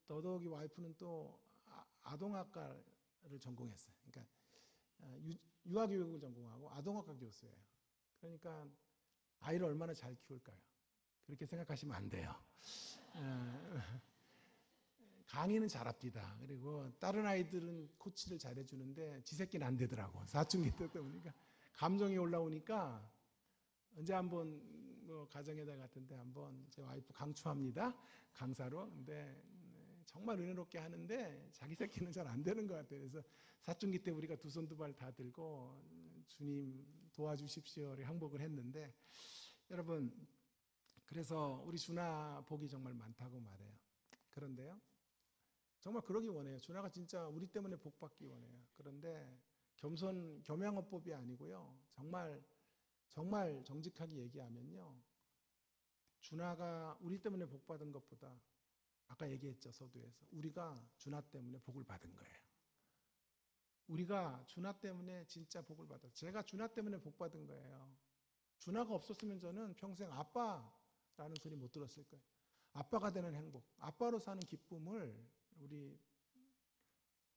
[SPEAKER 1] 더더욱이 와이프는 또 아동학과를 전공했어요. 그러니까 유아교육을 전공하고 아동학과 교수예요. 그러니까 아이를 얼마나 잘 키울까요? 그렇게 생각하시면 안 돼요. 강의는 잘합니다. 그리고 다른 아이들은 코치를 잘해주는데 지 새끼는 안 되더라고. 사춘기 때 보니까 감정이 올라오니까 언제 한번 가정에다 같은데 한번 제 와이프 강추합니다. 강사로. 근데 정말 은혜롭게 하는데 자기 새끼는 잘 안 되는 것 같아요. 그래서 사춘기 때 우리가 두 손 두 발 다 들고 주님 도와주십시오를 항복을 했는데 여러분 그래서 우리 준아 복이 정말 많다고 말해요. 그런데요. 정말 그러기 원해요. 준하가 진짜 우리 때문에 복 받기 원해요. 그런데 겸양어법이 아니고요. 정말 정직하게 얘기하면요. 준하가 우리 때문에 복 받은 것보다 아까 얘기했죠. 서두에서 우리가 준하 때문에 복을 받은 거예요. 우리가 준하 때문에 진짜 복을 받았어요. 제가 준하 때문에 복 받은 거예요. 준하가 없었으면 저는 평생 아빠라는 소리 못 들었을 거예요. 아빠가 되는 행복, 아빠로 사는 기쁨을 우리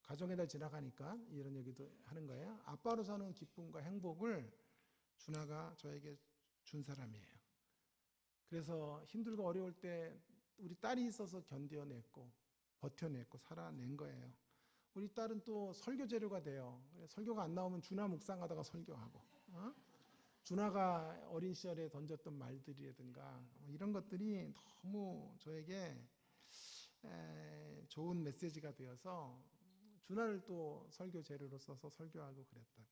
[SPEAKER 1] 가정의 달 지나가니까 이런 얘기도 하는 거예요. 아빠로 사는 기쁨과 행복을 준하가 저에게 준 사람이에요. 그래서 힘들고 어려울 때 우리 딸이 있어서 견뎌냈고 버텨냈고 살아낸 거예요. 우리 딸은 또 설교 재료가 돼요. 설교가 안 나오면 준하 묵상하다가 설교하고, 준하가 어린 시절에 던졌던 말들이라든가 이런 것들이 너무 저에게 좋은 메시지가 되어서 준하를 또 설교 재료로 써서 설교하고 그랬다고요.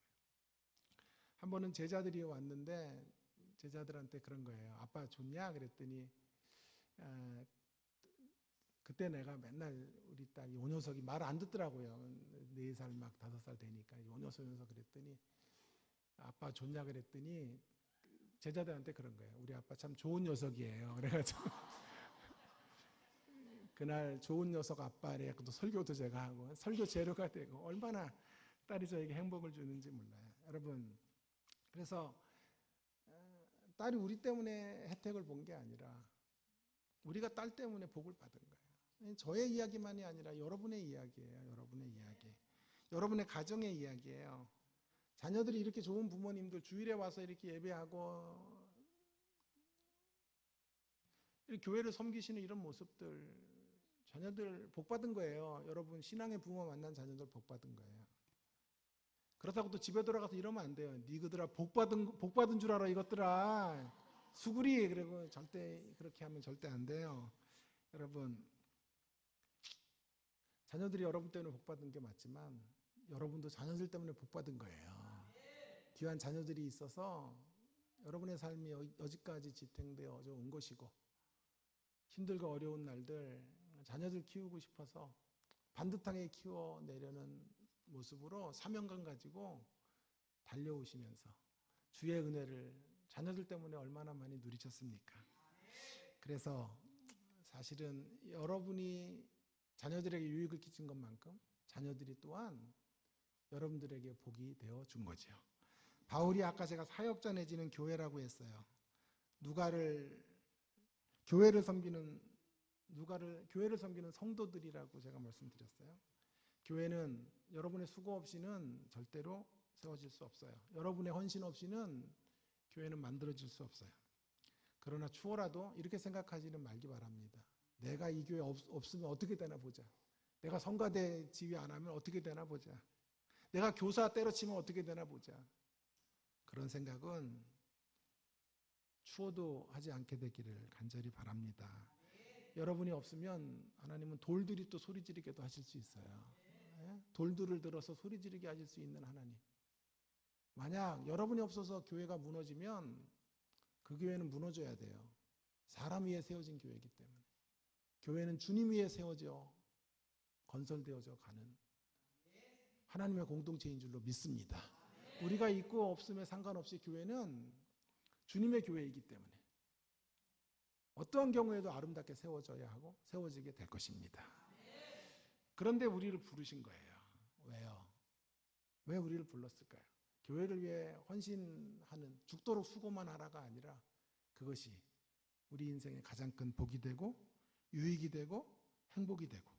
[SPEAKER 1] 한 번은 제자들이 왔는데 제자들한테 그런 거예요. 아빠 좋냐? 그랬더니 그때 내가 맨날 우리 딸 요 녀석이 말 안 듣더라고요. 4살 막 5살 되니까 요 녀석 그랬더니 아빠 좋냐 그랬더니 제자들한테 그런 거예요. 우리 아빠 참 좋은 녀석이에요. 그래가지고 그날 좋은 녀석 아빠래. 또 설교도 제가 하고 설교 재료가 되고 얼마나 딸이 저에게 행복을 주는지 몰라요. 여러분, 그래서 딸이 우리 때문에 혜택을 본 게 아니라 우리가 딸 때문에 복을 받은 거예요. 저의 이야기만이 아니라 여러분의 이야기예요. 여러분의 이야기. 여러분의 가정의 이야기예요. 자녀들이 이렇게 좋은 부모님들 주일에 와서 이렇게 예배하고 이렇게 교회를 섬기시는 이런 모습들, 자녀들 복 받은 거예요. 여러분 신앙의 부모 만난 자녀들 복 받은 거예요. 그렇다고 또 집에 돌아가서 이러면 안 돼요. 니그들아 복 받은 줄 알아 이것들아. 수구리. 그리고 절대 그렇게 하면 절대 안 돼요. 여러분, 자녀들이 여러분 때문에 복 받은 게 맞지만 여러분도 자녀들 때문에 복 받은 거예요. 귀한 자녀들이 있어서 여러분의 삶이 여기까지 지탱되어 온 것이고 힘들고 어려운 날들 자녀들 키우고 싶어서 반듯하게 키워내려는 모습으로 사명감 가지고 달려오시면서 주의 은혜를 자녀들 때문에 얼마나 많이 누리셨습니까? 그래서 사실은 여러분이 자녀들에게 유익을 끼친 것만큼 자녀들이 또한 여러분들에게 복이 되어 준 거죠. 바울이 아까 제가 사역자 내지는 교회라고 했어요. 교회를 섬기는 성도들이라고 제가 말씀드렸어요. 교회는 여러분의 수고 없이는 절대로 세워질 수 없어요. 여러분의 헌신 없이는 교회는 만들어질 수 없어요. 그러나 추워라도 이렇게 생각하지는 말기 바랍니다. 내가 이 교회 없으면 어떻게 되나 보자. 내가 성가대 지휘 안 하면 어떻게 되나 보자. 내가 교사 때려치면 어떻게 되나 보자. 그런 생각은 추워도 하지 않게 되기를 간절히 바랍니다. 여러분이 없으면 하나님은 돌들이 또 소리 지르게도 하실 수 있어요. 돌들을 들어서 소리 지르게 하실 수 있는 하나님. 만약 여러분이 없어서 교회가 무너지면 그 교회는 무너져야 돼요. 사람 위에 세워진 교회이기 때문에. 교회는 주님 위에 세워져 건설되어져 가는 하나님의 공동체인 줄로 믿습니다. 우리가 있고 없음에 상관없이 교회는 주님의 교회이기 때문에 어떠한 경우에도 아름답게 세워져야 하고 세워지게 될 것입니다. 그런데 우리를 부르신 거예요. 왜요? 왜 우리를 불렀을까요? 교회를 위해 헌신하는 죽도록 수고만 하라가 아니라 그것이 우리 인생의 가장 큰 복이 되고 유익이 되고 행복이 되고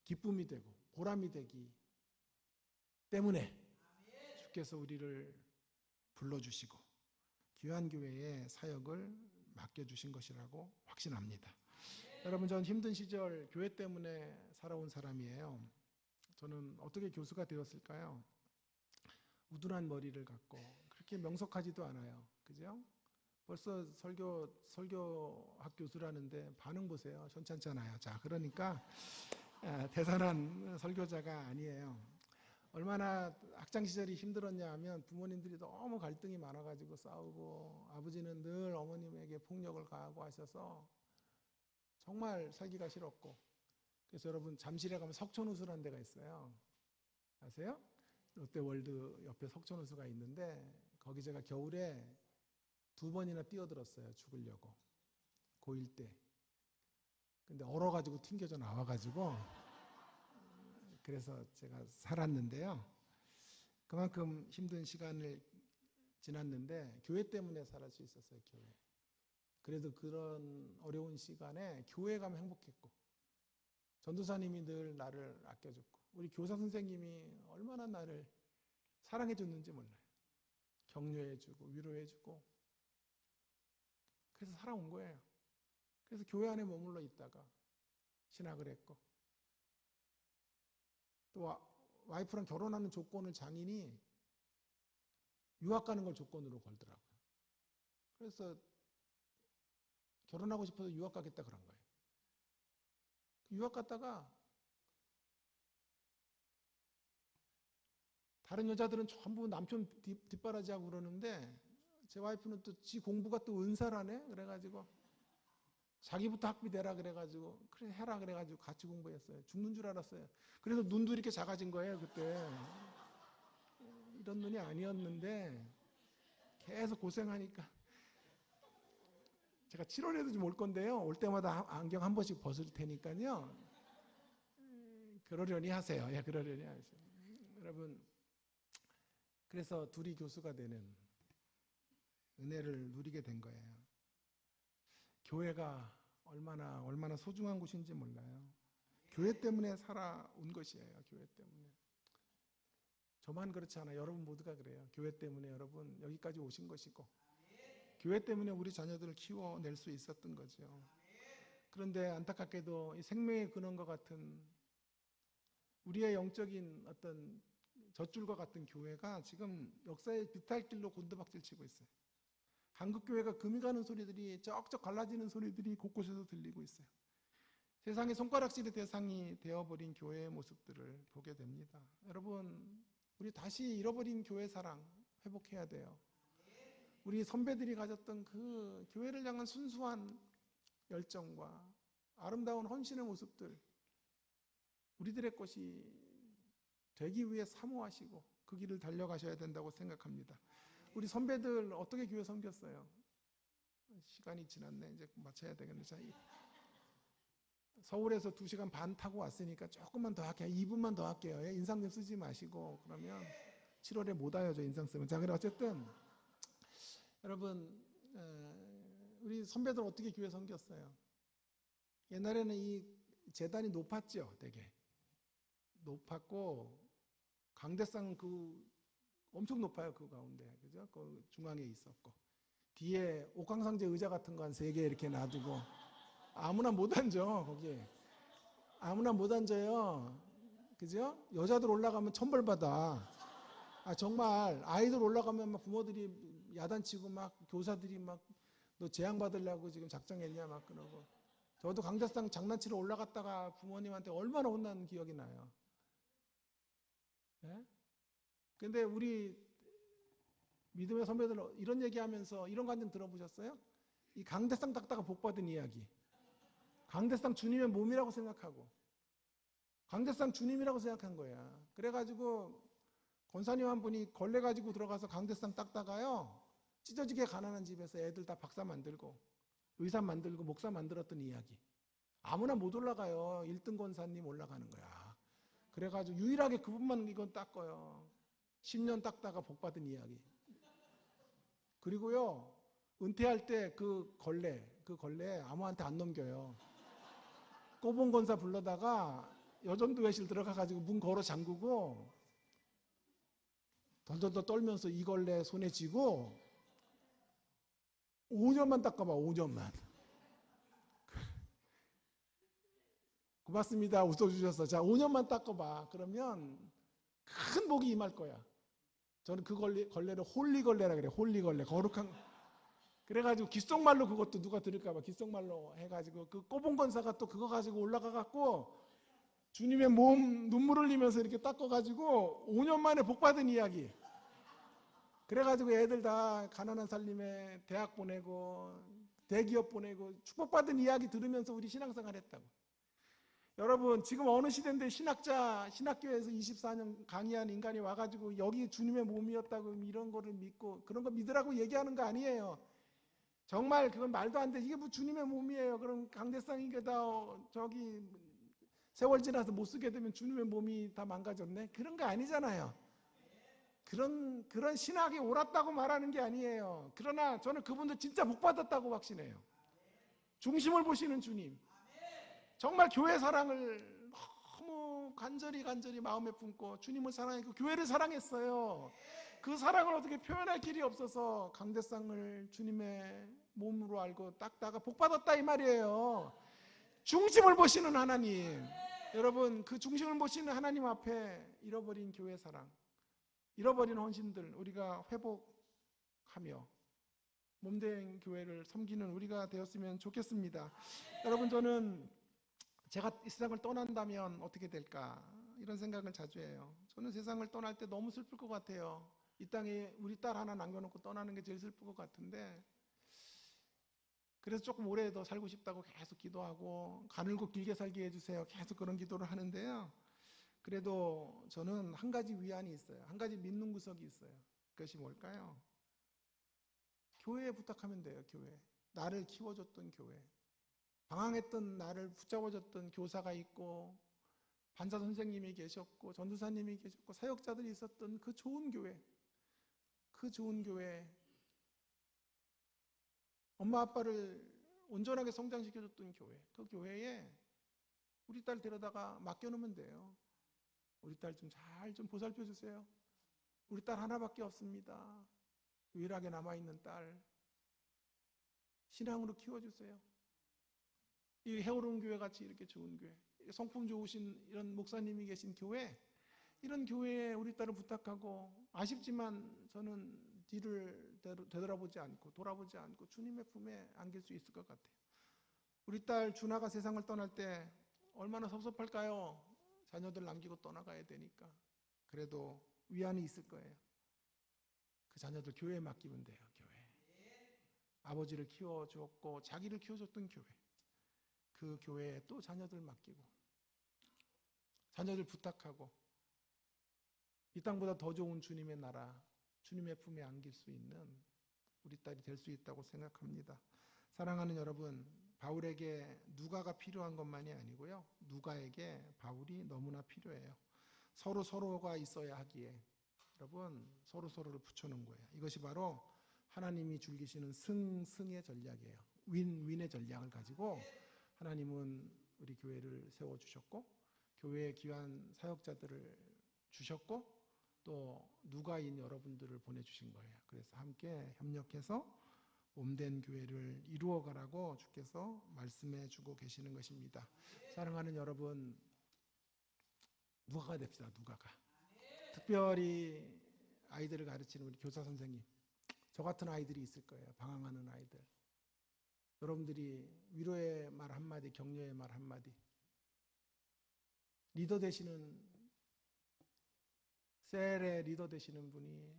[SPEAKER 1] 기쁨이 되고 보람이 되기 때문에 주께서 우리를 불러주시고 귀한 교회의 사역을 맡겨주신 것이라고 확신합니다. 여러분, 전 힘든 시절 교회 때문에 살아온 사람이에요. 저는 어떻게 교수가 되었을까요? 우둔한 머리를 갖고 그렇게 명석하지도 않아요. 그죠? 벌써 설교학 교수라는데 반응 보세요. 괜찮잖아요. 자, 그러니까 대단한 설교자가 아니에요. 얼마나 학창 시절이 힘들었냐 하면 부모님들이 너무 갈등이 많아가지고 싸우고 아버지는 늘 어머님에게 폭력을 가하고 하셔서 정말 살기가 싫었고 그래서 여러분 잠실에 가면 석촌호수라는 데가 있어요. 아세요? 롯데월드 옆에 석촌호수가 있는데 거기 제가 겨울에 2번이나 뛰어들었어요. 죽으려고. 고1 때. 근데 얼어가지고 튕겨져 나와가지고 그래서 제가 살았는데요. 그만큼 힘든 시간을 지났는데 교회 때문에 살 수 있었어요. 교회. 그래도 그런 어려운 시간에 교회 가면 행복했고 전도사님이 늘 나를 아껴줬고 우리 교사 선생님이 얼마나 나를 사랑해줬는지 몰라요. 격려해주고 위로해주고 그래서 살아온 거예요. 그래서 교회 안에 머물러 있다가 신학을 했고 또 와이프랑 결혼하는 조건을 장인이 유학 가는 걸 조건으로 걸더라고요. 그래서 결혼하고 싶어서 유학 가겠다 그런 거예요. 유학 갔다가 다른 여자들은 전부 남편 뒷바라지하고 그러는데 제 와이프는 또 지 공부가 또 은사라네. 그래가지고 자기부터 학비 내라 그래가지고 그래 해라 그래가지고 같이 공부했어요. 죽는 줄 알았어요. 그래서 눈도 이렇게 작아진 거예요 그때. 이런 눈이 아니었는데 계속 고생하니까 제가 7월에도 좀 올 건데요. 올 때마다 안경 한 번씩 벗을 테니까요. 그러려니 하세요. 예, 그러려니 하세요. 여러분, 그래서 둘이 교수가 되는 은혜를 누리게 된 거예요. 교회가 얼마나 소중한 곳인지 몰라요. 교회 때문에 살아온 것이에요. 교회 때문에. 저만 그렇지 않아요. 여러분 모두가 그래요. 교회 때문에 여러분 여기까지 오신 것이고 교회 때문에 우리 자녀들을 키워낼 수 있었던 거죠. 그런데 안타깝게도 이 생명의 근원과 같은 우리의 영적인 어떤 젖줄과 같은 교회가 지금 역사의 비탈길로 곤두박질 치고 있어요. 한국교회가 금이 가는 소리들이 쩍쩍 갈라지는 소리들이 곳곳에서 들리고 있어요. 세상의 손가락질의 대상이 되어버린 교회의 모습들을 보게 됩니다. 여러분, 우리 다시 잃어버린 교회 사랑 회복해야 돼요. 우리 선배들이 가졌던 그 교회를 향한 순수한 열정과 아름다운 헌신의 모습들 우리들의 것이 되기 위해 사모하시고 그 길을 달려가셔야 된다고 생각합니다. 우리 선배들 어떻게 교회 섬겼어요? 시간이 지났네. 이제 마쳐야 되겠네. 자, 서울에서 2시간 반 타고 왔으니까 조금만 더 할게요. 2분만 더 할게요. 인상 좀 쓰지 마시고 그러면 7월에 못 와요. 저 인상 쓰면. 자, 그래 어쨌든 여러분 우리 선배들 어떻게 교회 섬겼어요? 옛날에는 이 제단이 높았죠. 되게 높았고 강대상 그 엄청 높아요. 그 가운데 그죠? 그 중앙에 있었고 뒤에 옥황상제 의자 같은 거 한 3개 이렇게 놔두고 아무나 못 앉아. 거기 아무나 못 앉아요. 그죠? 여자들 올라가면 천벌 받아. 아 정말 아이들 올라가면 막 부모들이 야단치고 막 교사들이 막 너 재앙 받으려고 지금 작정했냐 막 그러고. 저도 강대상 장난치러 올라갔다가 부모님한테 얼마나 혼난 기억이 나요. 예? 근데 우리 믿음의 선배들 이런 얘기하면서 이런 관점 들어보셨어요? 이 강대상 닦다가 복 받은 이야기. 강대상 주님의 몸이라고 생각하고 강대상 주님이라고 생각한 거야. 그래가지고 권사님 한 분이 걸레 가지고 들어가서 강대상 닦다가요 찢어지게 가난한 집에서 애들 다 박사 만들고 의사 만들고 목사 만들었던 이야기. 아무나 못 올라가요. 1등 권사님 올라가는 거야. 그래가지고 유일하게 그분만 이건 닦아요. 10년 닦다가 복 받은 이야기. 그리고요 은퇴할 때 그 걸레 아무한테 안 넘겨요. 꼬봉 권사 불러다가 여전도 회실 들어가가지고 문 걸어 잠그고 덜덜덜 떨면서 이 걸레 손에 쥐고 5년만 닦아봐. 5년만. 고맙습니다. 웃어주셔서. 자 5년만 닦아봐. 그러면 큰 복이 임할 거야. 저는 그 걸레를 홀리걸레라 그래요. 홀리걸레. 거룩한. 그래가지고 귓속말로 그것도 누가 들을까봐 귓속말로 해가지고 그 꼬봉 권사가 또 그거 가지고 올라가갖고 주님의 몸 눈물 흘리면서 이렇게 닦아가지고 5년 만에 복 받은 이야기. 그래가지고 애들 다 가난한 살림에 대학 보내고 대기업 보내고 축복받은 이야기 들으면서 우리 신앙생활 했다고. 여러분 지금 어느 시대인데 신학교에서 24년 강의한 인간이 와가지고 여기 주님의 몸이었다고 이런 거를 믿고 그런 거 믿으라고 얘기하는 거 아니에요. 정말 그건 말도 안 돼. 이게 뭐 주님의 몸이에요. 그럼 강대상이 다 저기 세월 지나서 못 쓰게 되면 주님의 몸이 다 망가졌네. 그런 거 아니잖아요. 그런 신학이 옳았다고 말하는 게 아니에요. 그러나 저는 그분들 진짜 복 받았다고 확신해요. 중심을 보시는 주님. 정말 교회 사랑을 너무 간절히 마음에 품고 주님을 사랑했고 교회를 사랑했어요. 그 사랑을 어떻게 표현할 길이 없어서 강대상을 주님의 몸으로 알고 닦다가 복 받았다 이 말이에요. 중심을 보시는 하나님. 여러분 그 중심을 보시는 하나님 앞에 잃어버린 교회 사랑, 잃어버린 헌신들 우리가 회복하며 몸된 교회를 섬기는 우리가 되었으면 좋겠습니다. 여러분 저는 제가 이 세상을 떠난다면 어떻게 될까 이런 생각을 자주 해요. 저는 세상을 떠날 때 너무 슬플 것 같아요. 이 땅에 우리 딸 하나 남겨놓고 떠나는 게 제일 슬플 것 같은데 그래서 조금 오래 더 살고 싶다고 계속 기도하고 가늘고 길게 살게 해주세요. 계속 그런 기도를 하는데요. 그래도 저는 한 가지 위안이 있어요. 한 가지 믿는 구석이 있어요. 그것이 뭘까요? 교회에 부탁하면 돼요. 교회. 나를 키워줬던 교회. 방황했던 나를 붙잡아줬던 교사가 있고 반사 선생님이 계셨고 전도사님이 계셨고 사역자들이 있었던 그 좋은 교회. 그 좋은 교회. 엄마 아빠를 온전하게 성장시켜줬던 교회. 그 교회에 우리 딸 데려다가 맡겨놓으면 돼요. 우리 딸 좀 잘 좀 보살펴 주세요. 우리 딸 하나밖에 없습니다. 유일하게 남아있는 딸. 신앙으로 키워주세요. 이 헤어로운 교회 같이 이렇게 좋은 교회, 성품 좋으신 이런 목사님이 계신 교회, 이런 교회에 우리 딸을 부탁하고 아쉽지만 저는 뒤를 되돌아보지 않고 돌아보지 않고 주님의 품에 안길 수 있을 것 같아요. 우리 딸 준하가 세상을 떠날 때 얼마나 섭섭할까요? 자녀들 남기고 떠나가야 되니까. 그래도 위안이 있을 거예요. 그 자녀들 교회에 맡기면 돼요. 교회. 아버지를 키워주었고 자기를 키워줬던 교회. 그 교회에 또 자녀들 맡기고 자녀들 부탁하고 이 땅보다 더 좋은 주님의 나라, 주님의 품에 안길 수 있는 우리 딸이 될 수 있다고 생각합니다. 사랑하는 여러분, 바울에게 누가가 필요한 것만이 아니고요. 누가에게 바울이 너무나 필요해요. 서로가 있어야 하기에 여러분 서로를 붙여놓은 거예요. 이것이 바로 하나님이 즐기시는 승의 전략이에요. 윈윈의 전략을 가지고 하나님은 우리 교회를 세워주셨고 교회에 귀한 사역자들을 주셨고 또 누가인 여러분들을 보내주신 거예요. 그래서 함께 협력해서 몸된 교회를 이루어가라고 주께서 말씀해 주고 계시는 것입니다. 사랑하는 여러분, 누가가 됩시다. 누가가. 특별히 아이들을 가르치는 우리 교사 선생님, 저 같은 아이들이 있을 거예요. 방황하는 아이들. 여러분들이 위로의 말 한마디, 격려의 말 한마디, 리더 되시는 셀의 리더 되시는 분이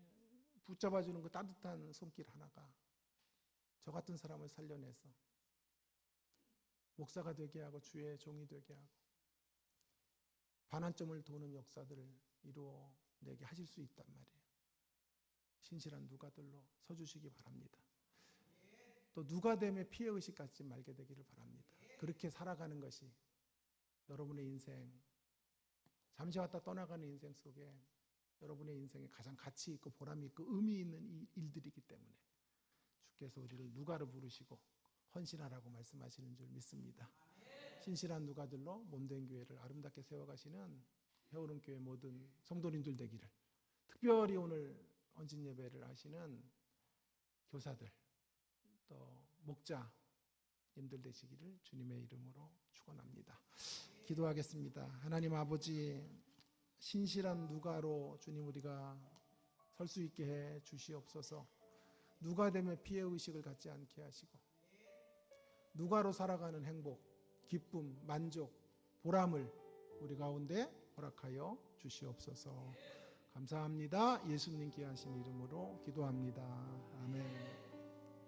[SPEAKER 1] 붙잡아주는 그 따뜻한 손길 하나가 저 같은 사람을 살려내서 목사가 되게 하고 주의 종이 되게 하고 반환점을 도는 역사들을 이루어내게 하실 수 있단 말이에요. 신실한 누가들로 서주시기 바랍니다. 또 누가됨의 피해의식 갖지 말게 되기를 바랍니다. 그렇게 살아가는 것이 여러분의 인생, 잠시 왔다 떠나가는 인생 속에 여러분의 인생에 가장 가치 있고 보람이 있고 의미 있는 일들이기 때문에 주께서 우리를 누가로 부르시고 헌신하라고 말씀하시는 줄 믿습니다. 신실한 누가들로 몸된 교회를 아름답게 세워가시는 헤어른 교회 모든 성도님들 되기를, 특별히 오늘 헌신 예배를 하시는 교사들 또 목자님들 되시기를 주님의 이름으로 축원합니다. 기도하겠습니다. 하나님 아버지, 신실한 누가로 주님 우리가 설 수 있게 해 주시옵소서. 누가됨의 피해의식을 갖지 않게 하시고 누가로 살아가는 행복, 기쁨, 만족, 보람을 우리 가운데 허락하여 주시옵소서. 감사합니다. 예수님 귀하신 이름으로 기도합니다. 아멘.